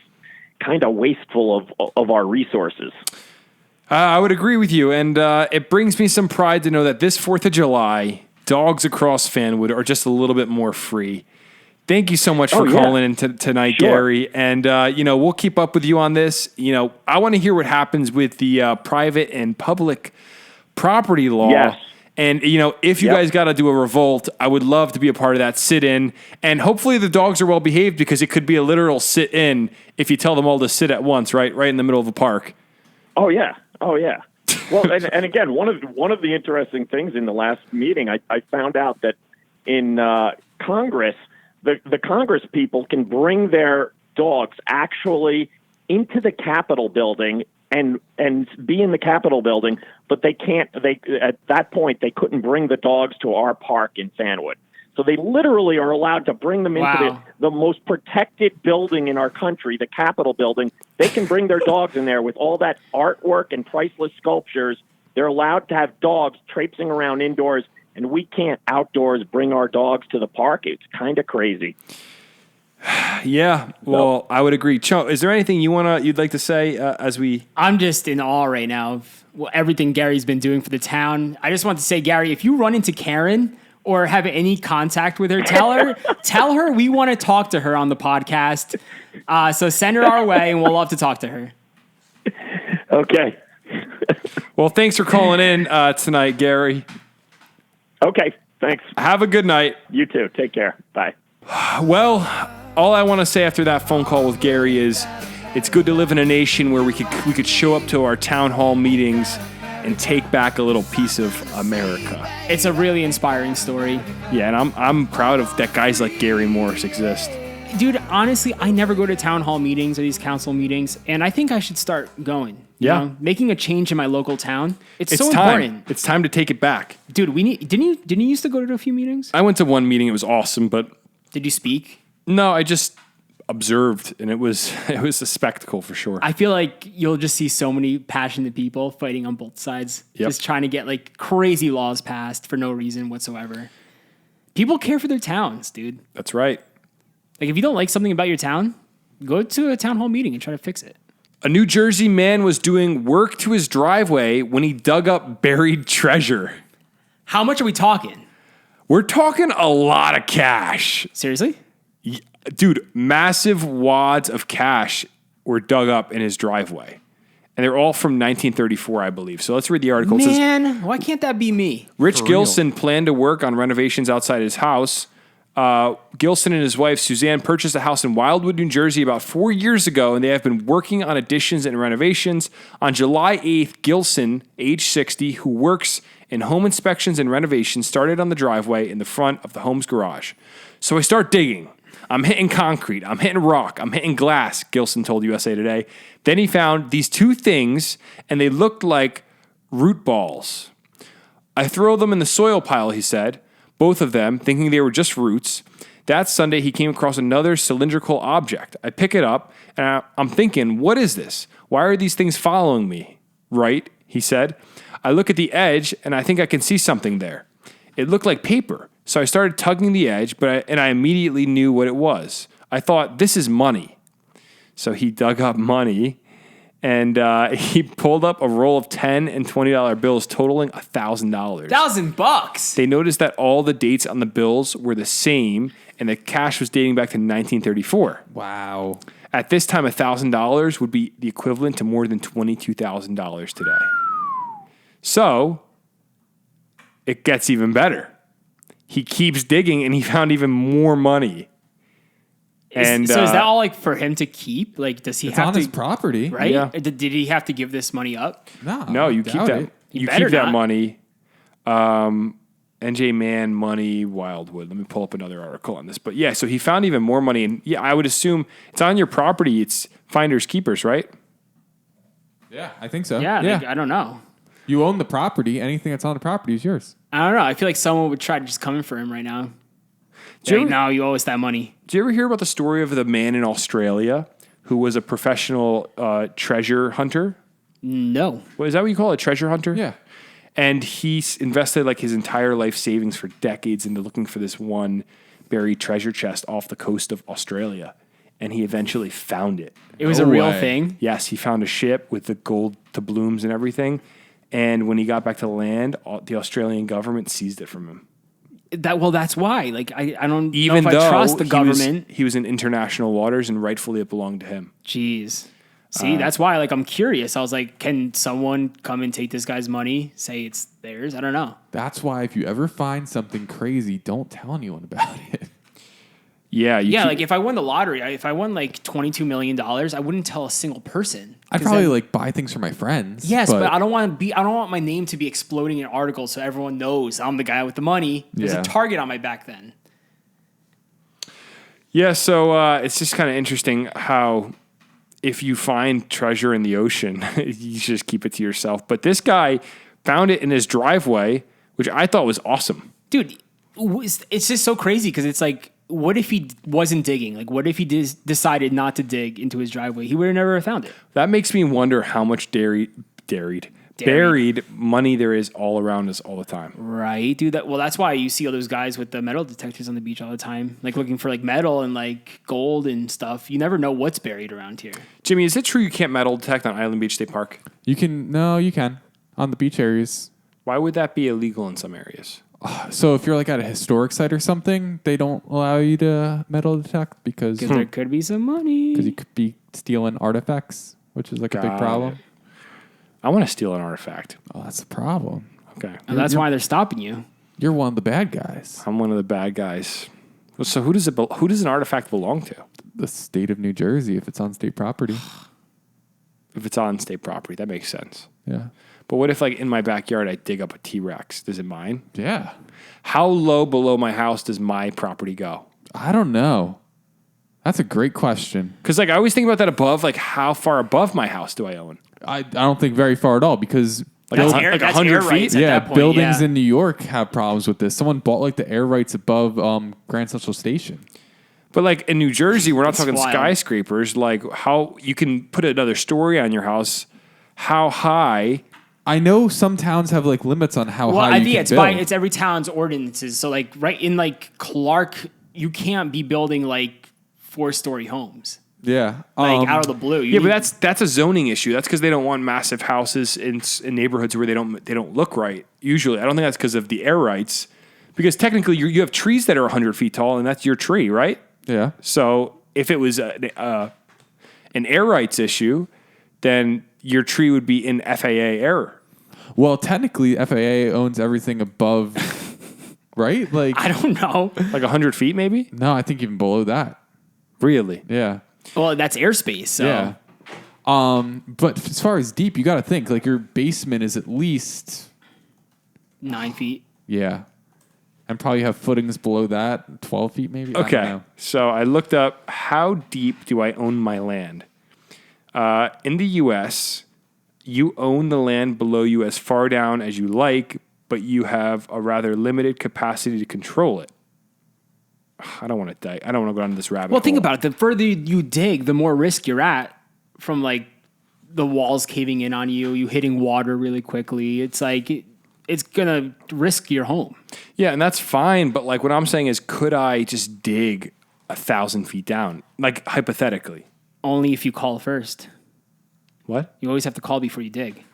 E: kind of wasteful of our resources.
B: I would agree with you, and it brings me some pride to know that this 4th of July, dogs across Fanwood are just a little bit more free. Thank you so much for calling in tonight,
E: Sure.
B: Gary. And, we'll keep up with you on this. I want to hear what happens with the private and public property law.
E: Yes.
B: And, if you guys got to do a revolt, I would love to be a part of that sit-in. And hopefully the dogs are well behaved, because it could be a literal sit-in if you tell them all to sit at once, right in the middle of the park.
E: Oh, yeah. Well, and again, one of the interesting things in the last meeting, I found out that in Congress, the Congress people can bring their dogs actually into the Capitol building and be in the Capitol building, but they can't. At that point, they couldn't bring the dogs to our park in Fanwood. So they literally are allowed to bring them into
C: Wow.
E: the most protected building in our country, the Capitol building. They can bring their dogs in there with all that artwork and priceless sculptures. They're allowed to have dogs traipsing around indoors, and we can't outdoors bring our dogs to the park. It's kind of crazy.
B: Yeah, well, I would agree. Cho, is there anything you'd like to say as we?
C: I'm just in awe right now of everything Gary's been doing for the town. I just want to say, Gary, if you run into Karen or have any contact with her, tell her we want to talk to her on the podcast. So send her our way, and we'll love to talk to her.
E: Okay.
B: Well, thanks for calling in tonight, Gary.
E: Okay. Thanks.
B: Have a good night.
E: You too. Take care. Bye.
B: Well, all I want to say after that phone call with Gary is it's good to live in a nation where we could show up to our town hall meetings and take back a little piece of America.
C: It's a really inspiring story.
B: Yeah, and I'm proud of that guys like Gary Morris exist.
C: Dude, honestly, I never go to town hall meetings or these council meetings, and I think I should start going.
B: Yeah.
C: Making a change in my local town. It's so
B: time.
C: important.
B: It's time to take it back.
C: Dude, didn't you used to go to a few meetings?
B: I went to one meeting, it was awesome, but
C: Did you speak?
B: no, I just observed, and it was a spectacle for sure.
C: I feel like you'll just see so many passionate people fighting on both sides,
B: Yep.
C: just trying to get like crazy laws passed for no reason whatsoever. People care for their towns, dude.
B: That's right.
C: Like if you don't like something about your town, go to a town hall meeting and try to fix it.
B: A New Jersey man was doing work to his driveway when he dug up buried treasure.
C: How much are we talking?
B: We're talking a lot of cash.
C: Seriously?
B: Dude, massive wads of cash were dug up in his driveway. And they're all from 1934, I believe. So let's read the article. It says,
C: Man, why can't that be me?
B: Rich Gilson planned to work on renovations outside his house. Gilson and his wife, Suzanne, purchased a house in Wildwood, New Jersey about 4 years ago, and they have been working on additions and renovations. On July 8th, Gilson, age 60, who works in home inspections and renovations, started on the driveway in the front of the home's garage. So I start digging. I'm hitting concrete. I'm hitting rock. I'm hitting glass, Gilson told USA Today. Then he found these two things, and they looked like root balls. I throw them in the soil pile, he said, both of them thinking they were just roots. That Sunday, he came across another cylindrical object. I pick it up, and I'm thinking, what is this? Why are these things following me? Right, he said. I look at the edge, and I think I can see something there. It looked like paper. So I started tugging the edge, and I immediately knew what it was. I thought, this is money. So he dug up money, and he pulled up a roll of $10 and $20 bills totaling $1,000.
C: $1,000.
B: They noticed that all the dates on the bills were the same, and the cash was dating back to 1934.
D: Wow.
B: At this time, $1,000 would be the equivalent to more than $22,000 today. So it gets even better. He keeps digging, and he found even more money. And
C: So is that all like for him to keep? Like, does he
D: It's
C: have
D: on
C: to?
D: his property.
C: Right?
B: Yeah.
C: Did he have to give this money up?
B: No, you keep
D: doubt
B: that.
D: it.
B: You
C: better
B: keep that
C: not.
B: money. NJ Mann, money, Wildwood. Let me pull up another article on this. But yeah, so he found even more money, and yeah, I would assume it's on your property. It's finders keepers, right?
D: Yeah, I think so.
C: Yeah, like, I don't know.
D: You own the property. Anything that's on the property is yours.
C: I don't know. I feel like someone would try to just come in for him right now.
B: Do you
C: Like,
B: ever-
C: no, you owe us that money.
B: Do you ever hear about the story of the man in Australia who was a professional treasure hunter?
C: No.
B: What is that what you call it? A treasure hunter?
D: Yeah.
B: And he invested like his entire life savings for decades into looking for this one buried treasure chest off the coast of Australia. And he eventually found it.
C: It was
D: No
C: a real
D: way.
C: thing.
B: Yes, he found a ship with the gold doubloons and everything. And when he got back to land, the Australian government seized it from him.
C: That's why. Like, I don't
B: Even
C: know if
B: though
C: I trust the government.
B: he was in international waters and rightfully it belonged to him.
C: Jeez. See, that's why, like, I'm curious. I was like, can someone come and take this guy's money, say it's theirs? I don't know.
D: That's why if you ever find something crazy, don't tell anyone about it.
B: Yeah,
C: Yeah, like, if I won the lottery, if I won, like, $22 million, I wouldn't tell a single person.
D: I'd
C: 'Cause
D: probably
C: then-
D: like buy things for my friends.
C: Yes, but I don't want my name to be exploding in articles so everyone knows I'm the guy with the money. There's
D: Yeah.
C: a target on my back then.
B: Yeah, so it's just kind of interesting how if you find treasure in the ocean, you should just keep it to yourself. But this guy found it in his driveway, which I thought was awesome.
C: Dude, it's just so crazy because it's like, what if he wasn't digging? Like, what if he decided not to dig into his driveway? He would have never found it.
B: That makes me wonder how much buried money there is all around us all the time.
C: Right, dude. That's why you see all those guys with the metal detectors on the beach all the time, like looking for like metal and like gold and stuff. You never know what's buried around here.
B: Jimmy, is it true you can't metal detect on Island Beach State Park?
D: You can on the beach areas.
B: Why would that be illegal in some areas?
D: So if you're like at a historic site or something, they don't allow you to metal detect because
C: there could be some money.
D: Because you could be stealing artifacts, which is like a big problem.
B: I want to steal an artifact.
D: Oh, that's a problem.
B: Okay.
C: And that's why they're stopping you.
D: You're one of the bad guys.
B: I'm one of the bad guys. Well, so who does an artifact belong to?
D: The state of New Jersey, if it's on state property.
B: If it's on state property, that makes sense.
D: Yeah.
B: But what if, like, in my backyard, I dig up a T-Rex? Is it mine?
D: Yeah.
B: How low below my house does my property go?
D: I don't know. That's a great question.
B: Because, like, I always think about that above. Like, how far above my house do I own?
D: I don't think very far at all because
C: That's
B: 100
C: air
B: feet?
C: rights at
D: yeah,
C: that point,
D: buildings
C: yeah.
D: in New York have problems with this. Someone bought like the air rights above Grand Central Station.
B: But, like, in New Jersey, we're not talking
C: wild.
B: skyscrapers. Like, how you can put another story on your house. How high...
D: I know some towns have like limits on how
C: Well,
D: high
C: I
D: you
C: think
D: can
C: it's
D: build.
C: it's every town's ordinances. So like right in like Clark, you can't be building like 4-story homes
D: Yeah.
C: like out of the blue.
B: Yeah, but that's a zoning issue. That's because they don't want massive houses in neighborhoods where they don't look right. Usually, I don't think that's because of the air rights. Because technically, you have trees that are 100 feet tall, and that's your tree, right?
D: Yeah.
B: So if it was an air rights issue, then your tree would be in FAA air.
D: Well, technically, FAA owns everything above, right? Like,
C: I don't know.
B: Like 100 feet, maybe?
D: no, I think even below that.
B: Really?
D: Yeah.
C: Well, that's airspace. So
D: Yeah. But as far as deep, you got to think like your basement is at least
C: 9 feet.
D: yeah, and probably have footings below that, 12 feet maybe. I don't
B: Okay.
D: know.
B: So I looked up how deep do I own my land? In the U.S., you own the land below you as far down as you like, but you have a rather limited capacity to control it. I don't want to die. I don't want to go down this rabbit hole.
C: Well, think about it. The further you dig, the more risk you're at from like the walls caving in on you, you hitting water really quickly. It's like it's gonna risk your home.
B: Yeah, and that's fine. But like what I'm saying is, could I just dig 1,000 feet down? Like hypothetically.
C: Only if you call first.
B: What?
C: You always have to call before you dig.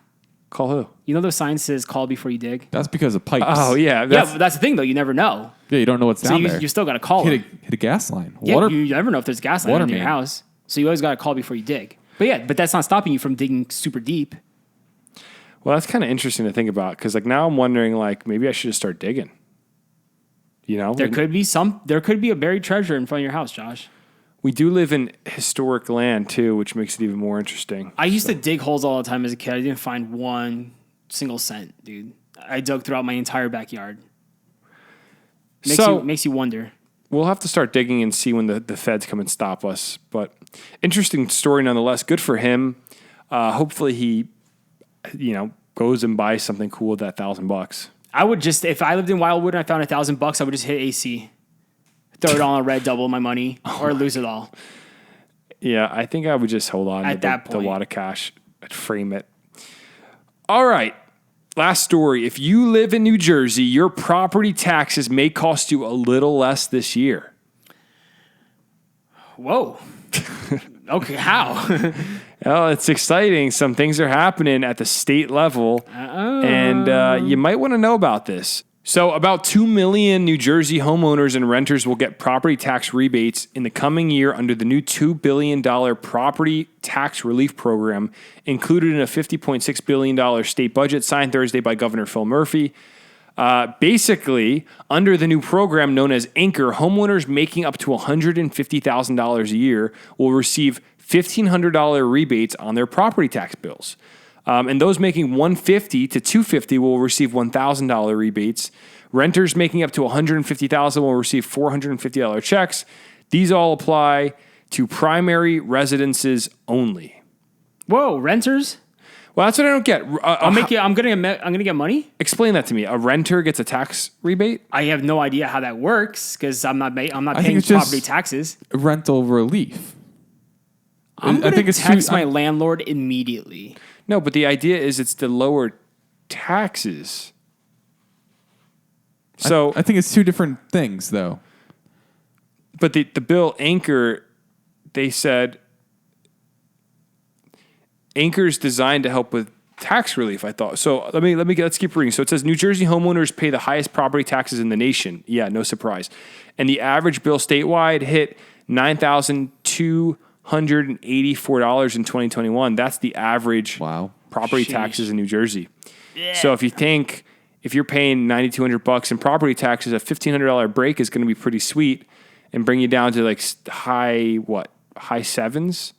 B: Call who?
C: You know those signs says call before you dig?
D: That's because of pipes.
B: Oh, yeah.
C: Yeah, but that's the thing though. You never know.
D: Yeah, you don't know what's
C: So
D: down
C: you,
D: there.
C: you still got to call
D: hit
C: them.
D: a gas line.
C: Yeah,
D: Water.
C: you never know if there's gas line
D: water
C: in your
D: main.
C: house. So you always got to call before you dig. But yeah, but that's not stopping you from digging super deep.
B: Well, that's kind of interesting to think about because like now I'm wondering like maybe I should just start digging. You know?
C: There could be a buried treasure in front of your house, Josh.
B: We do live in historic land too, which makes it even more interesting.
C: I used to dig holes all the time as a kid. I didn't find one single cent, dude. I dug throughout my entire backyard. Makes you wonder.
B: We'll have to start digging and see when the feds come and stop us. But interesting story nonetheless. Good for him. Hopefully he, goes and buys something cool with that $1,000.
C: I would just, if I lived in Wildwood and I found $1,000, I would just hit AC. Throw it on a red, double my money, or lose it all.
B: Yeah, I think I would just hold on
C: At
B: to
C: that
B: the
C: point.
B: wad of cash. I'd frame it. All right. Last story. If you live in New Jersey, your property taxes may cost you a little less this year.
C: Whoa. Okay, how?
B: Well, it's exciting. Some things are happening at the state level, and you might want to know about this. So about 2 million New Jersey homeowners and renters will get property tax rebates in the coming year under the new $2 billion property tax relief program included in a $50.6 billion state budget signed Thursday by Governor Phil Murphy. Basically, under the new program known as Anchor, homeowners making up to $150,000 a year will receive $1,500 rebates on their property tax bills. And those making $150,000 to $250,000 will receive $1,000 rebates. Renters making up to $150,000 will receive $450 checks. These all apply to primary residences only.
C: Whoa, renters?
B: Well, that's what I don't get.
C: I'm gonna get money.
B: Explain that to me. A renter gets a tax rebate?
C: I have no idea how that works because I'm not
D: think
C: paying
D: it's just
C: property taxes.
D: rental relief.
C: I'm
D: I
C: gonna
D: think it's
C: text
D: too-
C: my landlord immediately.
B: No, but the idea is it's to lower taxes. So,
D: I think it's two different things, though.
B: but the bill Anchor, they said Anchor's designed to help with tax relief, I thought. So let's keep reading. So it says New Jersey homeowners pay the highest property taxes in the nation. Yeah, no surprise. And the average bill statewide hit $9,284 in 2021. That's the average
D: Wow.
B: property taxes in New Jersey. So if you're paying $9,200 in property taxes, a $1,500 break is going to be pretty sweet and bring you down to like high sevens.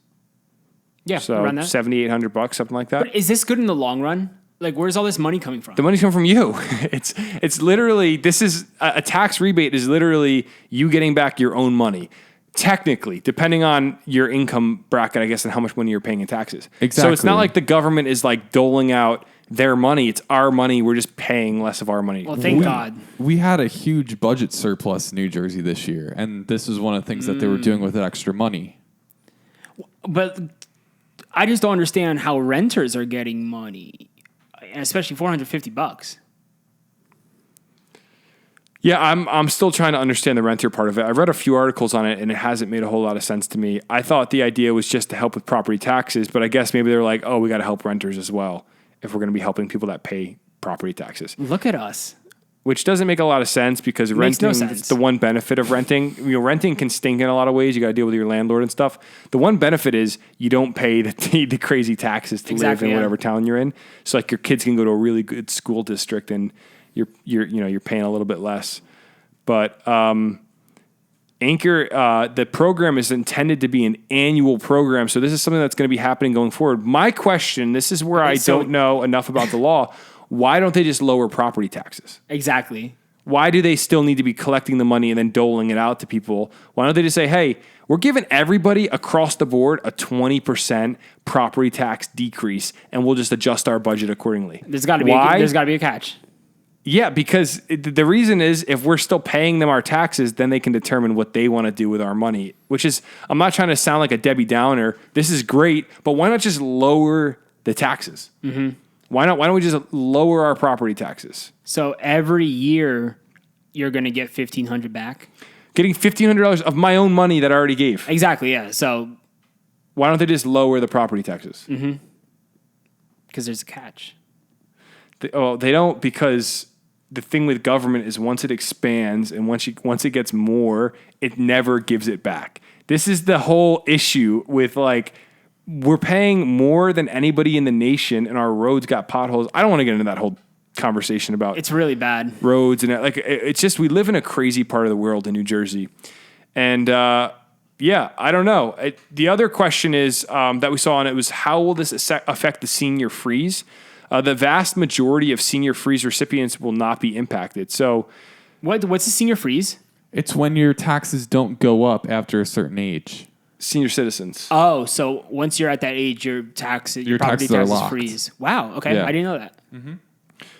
C: Yeah,
B: So
C: around that.
B: $7,800, something like that.
C: But is this good in the long run? Like, where's all this money coming from?
B: The money's coming from you. It's literally, this is a tax rebate is literally you getting back your own money. Technically, depending on your income bracket, I guess, and how much money you're paying in taxes. So it's
D: Exactly.
B: not like the government is like doling out their money. It's our money. We're just paying less of our money.
C: Well, thank God.
D: We had a huge budget surplus in New Jersey this year, and this is one of the things that they were doing with that extra money.
C: But I just don't understand how renters are getting money, and especially $450.
B: Yeah, I'm still trying to understand the renter part of it. I've read a few articles on it, and it hasn't made a whole lot of sense to me. I thought the idea was just to help with property taxes, but I guess maybe they're like, oh, we got to help renters as well if we're going to be helping people that pay property taxes.
C: Look at us.
B: Which doesn't make a lot of sense because
C: Makes no
B: renting,
C: sense.
B: it's the one benefit of renting. Renting can stink in a lot of ways. You got to deal with your landlord and stuff. The one benefit is you don't pay the crazy taxes to live
C: Exactly,
B: in
C: yeah.
B: whatever town you're in. So like your kids can go to a really good school district and you're paying a little bit less. But Anchor, the program is intended to be an annual program. So this is something that's going to be happening going forward. My question, this is where I don't know enough about the law. Why don't they just lower property taxes?
C: Exactly.
B: Why do they still need to be collecting the money and then doling it out to people? Why don't they just say, hey, we're giving everybody across the board a 20% property tax decrease and we'll just adjust our budget accordingly?
C: There's got to be a catch.
B: Yeah, because the reason is if we're still paying them our taxes, then they can determine what they want to do with our money, which is, I'm not trying to sound like a Debbie Downer. This is great, but why not just lower the taxes? Mm-hmm. Why don't we just lower our property taxes?
C: So every year you're going to get $1,500 back.
B: Getting $1,500 of my own money that I already gave.
C: Exactly. Yeah. So
B: Why don't they just lower the property taxes?
C: because there's a catch.
B: They don't, because the thing with government is once it expands and once it gets more, it never gives it back. This is the whole issue with like, we're paying more than anybody in the nation and our roads got potholes. I don't want to get into that whole conversation about
C: It's really bad.
B: roads and like, it's just, we live in a crazy part of the world in New Jersey. And, yeah, I don't know. The other question is that we saw on it was, how will this affect the senior freeze? The vast majority of senior freeze recipients will not be impacted. So
C: What's the senior freeze?
D: It's when your taxes don't go up after a certain age.
B: senior citizens.
C: Oh, so once you're at that age, your property
D: taxes are
C: taxes
D: locked.
C: freeze. Wow. Okay,
D: Yeah.
C: I didn't know that.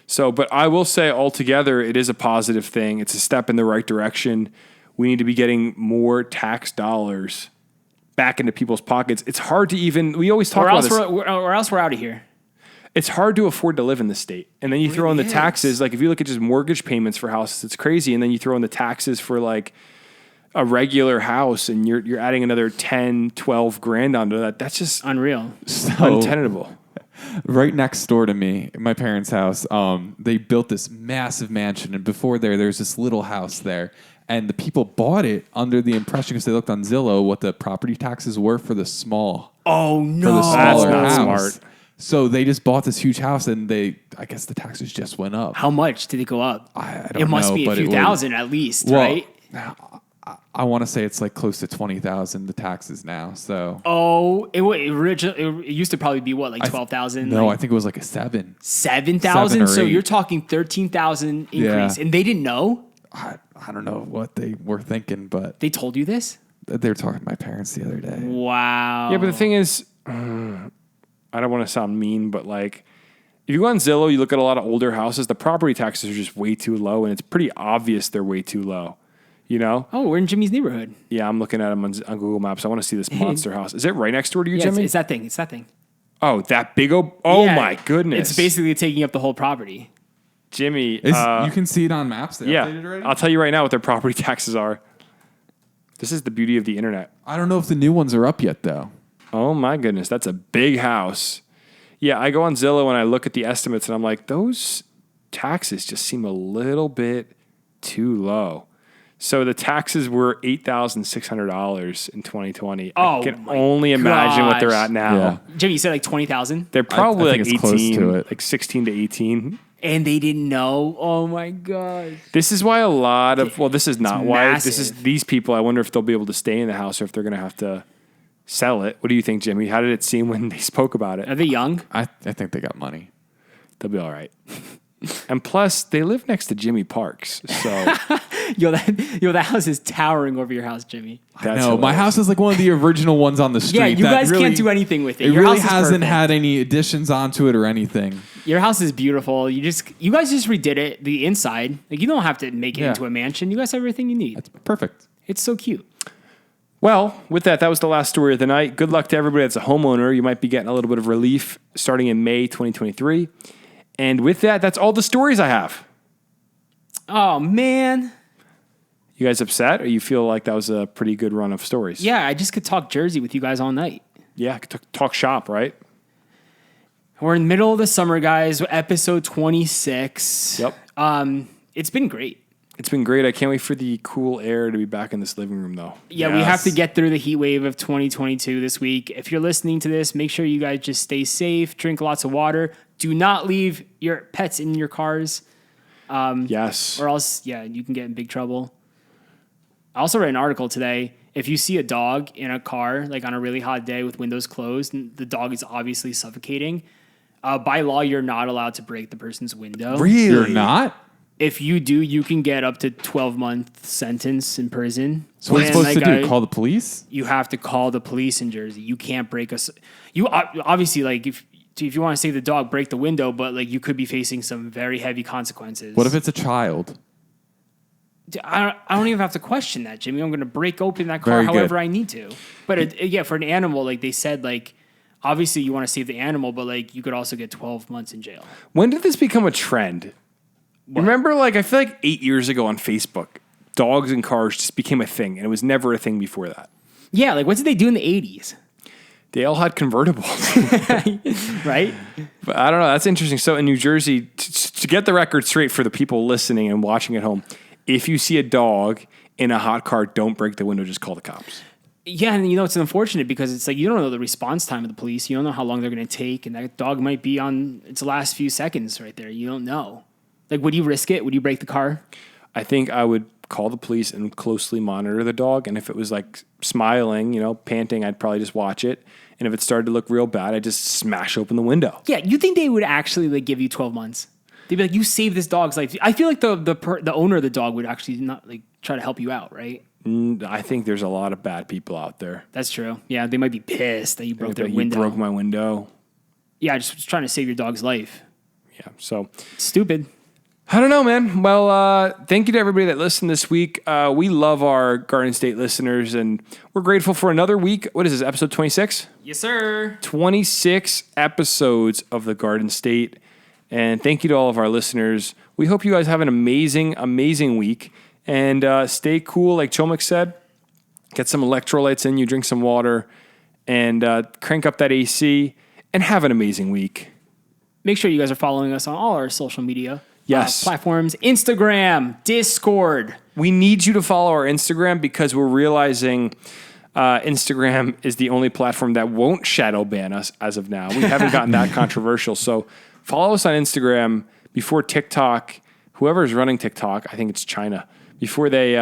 B: So, but I will say altogether, it is a positive thing. It's a step in the right direction. We need to be getting more tax dollars back into people's pockets. It's hard to even, we always talk
C: Or
B: about
C: else,
B: this.
C: or else we're out of here.
B: It's hard to afford to live in the state. And then you throw in the
C: is.
B: taxes. Like if you look at just mortgage payments for houses, it's crazy. And then you throw in the taxes for like a regular house and you're adding another 10, 12 grand onto that. That's just
C: Unreal.
B: untenable.
D: Right next door to me, my parents' house, they built this massive mansion, and before there's this little house there, and the people bought it under the impression, because they looked on Zillow, what the property taxes were for the small,
C: Oh
D: for
C: no.
D: the smaller
B: not
D: house.
B: smart.
D: So they just bought this huge house, and I guess the taxes just went up.
C: How much did it go up?
D: I don't
C: It must
D: know,
C: be a
D: but
C: few
D: it was-
C: thousand at least,
D: Well,
C: right?
D: I want to say it's like close to 20,000 the taxes now. So
C: Oh, it used to probably be what, like 12,000?
D: no,
C: like
D: I think it was like a 7.
C: 7,000.
D: 7 or
C: So
D: 8.
C: you're talking 13,000 increase,
D: Yeah.
C: and they didn't know.
D: I don't know what they were thinking, but
C: They told you this.
D: they were talking to my parents the other day.
C: Wow.
B: Yeah, but the thing is, I don't want to sound mean, but like, if you go on Zillow, you look at a lot of older houses, the property taxes are just way too low, and it's pretty obvious they're way too low. You know?
C: Oh, we're in Jimmy's neighborhood.
B: Yeah, I'm looking at them on Google Maps. I want to see this monster house. Is it right next door to you,
C: Yeah,
B: Jimmy?
C: it's that thing. It's that thing.
B: Oh, that big oh
C: Yeah,
B: my goodness.
C: It's basically taking up the whole property.
B: Jimmy.
D: You can see it on maps. They updated already?
B: I'll tell you right now what their property taxes are. This is the beauty of the internet.
D: I don't know if the new ones are up yet, though.
B: Oh my goodness, that's a big house. Yeah, I go on Zillow and I look at the estimates and I'm like, those taxes just seem a little bit too low. So the taxes were $8,600 in 2020.
C: Oh,
B: I can
C: my
B: only imagine what they're
C: gosh.
B: at now.
D: Yeah.
C: Jimmy, you said like 20,000,
B: They're probably
D: I
B: like
D: think it's
B: 18,
D: close to it.
B: like 16 to 18.
C: and they didn't know. Oh my god!
B: This is why a lot of, well, this is not why. This is
C: massive.
B: these people, I wonder if they'll be able to stay in the house or if they're going to have to sell it. What do you think, Jimmy? How did it seem when they spoke about it?
C: Are they young?
D: I think they got money.
B: They'll be all right. And plus, they live next to Jimmy Parks. So
C: That house is towering over your house, Jimmy.
B: that's
D: No, my
B: hilarious.
D: house is like one of the original ones on the street.
C: Yeah, you
D: that
C: guys
D: really-
C: can't do anything with it.
D: It
C: Your
D: really
C: house is
D: hasn't
C: perfect.
D: had any additions onto it or anything.
C: Your house is beautiful. You guys just redid it, the inside. Like you don't have to make it
D: Yeah.
C: into a mansion. You guys have everything you need.
D: That's perfect.
C: It's so cute.
B: Well, with that was the last story of the night. Good luck to everybody that's a homeowner. You might be getting a little bit of relief starting in May 2023. And with that, that's all the stories I have.
C: Oh man.
B: You guys upset, or you feel like that was a pretty good run of stories?
C: Yeah, I just could talk Jersey with you guys all night.
B: Yeah, talk shop, right?
C: We're in the middle of the summer, guys. Episode 26.
B: Yep.
C: It's been great.
B: It's been great. I can't wait for the cool air to be back in this living room, though.
C: Yeah, we have to get through the heat wave of 2022 this week. If you're listening to this, make sure you guys just stay safe, drink lots of water. Do not leave your pets in your cars,
B: Yes.
C: or else, you can get in big trouble. I also read an article today. If you see a dog in a car, like on a really hot day with windows closed, and the dog is obviously suffocating, by law, you're not allowed to break the person's window.
B: Really?
D: You're not?
C: If you do, you can get up to 12-month sentence in prison.
D: So what are you
C: And,
D: supposed to
C: like,
D: do? Call the police?
C: You have to call the police in Jersey. You can't break us. You obviously, like, if you want to save the dog, break the window, but like you could be facing some very heavy consequences.
D: What if it's a child?
C: I don't even have to question that, Jimmy. I'm going to break open that car
D: Very good.
C: however I need to. But for an animal, like they said, like obviously you want to save the animal, but like you could also get 12 months in jail.
B: When did this become a trend? Remember, like, I feel like 8 years ago on Facebook, dogs and cars just became a thing, and it was never a thing before that.
C: Yeah, like what did they do in the 80s?
B: They all had convertibles.
C: Right?
B: But I don't know. That's interesting. So in New Jersey, to get the record straight for the people listening and watching at home, if you see a dog in a hot car, don't break the window, just call the cops.
C: Yeah, and it's unfortunate because it's like you don't know the response time of the police. You don't know how long they're going to take, and that dog might be on its last few seconds right there. You don't know. Like, would you risk it? Would you break the car?
B: I think I would call the police and closely monitor the dog. And if it was like smiling, panting, I'd probably just watch it. And if it started to look real bad, I'd just smash open the window.
C: Yeah, you think they would actually like give you 12 months? They'd be like, you saved this dog's life. I feel like the owner of the dog would actually not like try to help you out, right?
B: I think there's a lot of bad people out there.
C: That's true. Yeah, they might be pissed that you broke their
B: You
C: window.
B: broke my window.
C: Yeah, I just was trying to save your dog's life.
B: Yeah. So
C: Stupid.
B: I don't know, man. Well, thank you to everybody that listened this week. We love our Garden State listeners, and we're grateful for another week. What is this, episode 26?
C: Yes, sir.
B: 26 episodes of the Garden State. And thank you to all of our listeners. We hope you guys have an amazing, amazing week. And stay cool, like Chomik said. Get some electrolytes in you, drink some water, and crank up that AC, and have an amazing week.
C: Make sure you guys are following us on all our social media platforms. Instagram, Discord.
B: We need you to follow our Instagram because we're realizing Instagram is the only platform that won't shadow ban us as of now. We haven't gotten that controversial. So follow us on Instagram before TikTok. Whoever's running TikTok, I think it's China, before they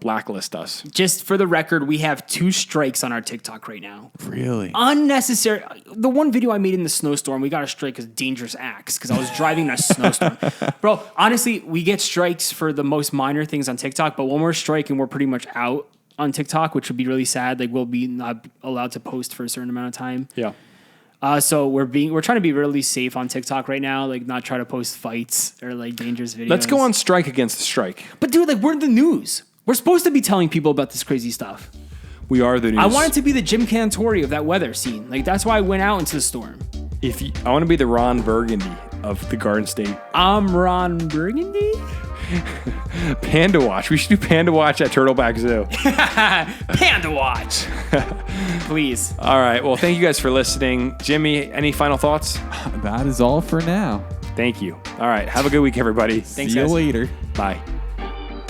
B: blacklist us.
C: Just for the record, we have 2 strikes on our TikTok right now.
D: Really?
C: Unnecessary. The one video I made in the snowstorm, we got a strike as dangerous acts because I was driving in a snowstorm. Bro, honestly, we get strikes for the most minor things on TikTok, but when we're striking, we're pretty much out on TikTok, which would be really sad. Like, we'll be not allowed to post for a certain amount of time.
B: Yeah.
C: So we're trying to be really safe on TikTok right now, like not try to post fights or like dangerous videos.
B: Let's go on strike against the strike.
C: But dude, like we're the news. We're supposed to be telling people about this crazy stuff.
B: We are the news.
C: I wanted to be the Jim Cantori of that weather scene. Like that's why I went out into the storm.
B: I want to be the Ron Burgundy of the Garden State.
C: I'm Ron Burgundy.
B: Panda Watch. We should do Panda Watch at Turtleback Zoo.
C: Panda Watch. Please.
B: All right. Well, thank you guys for listening. Jimmy, any final thoughts?
D: That is all for now.
B: Thank you. All right. Have a good week, everybody.
C: Thanks,
D: See you
C: guys.
D: later.
B: Bye.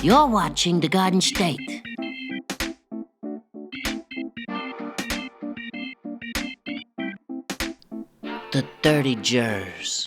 A: You're watching the Garden State. The Dirty Jers.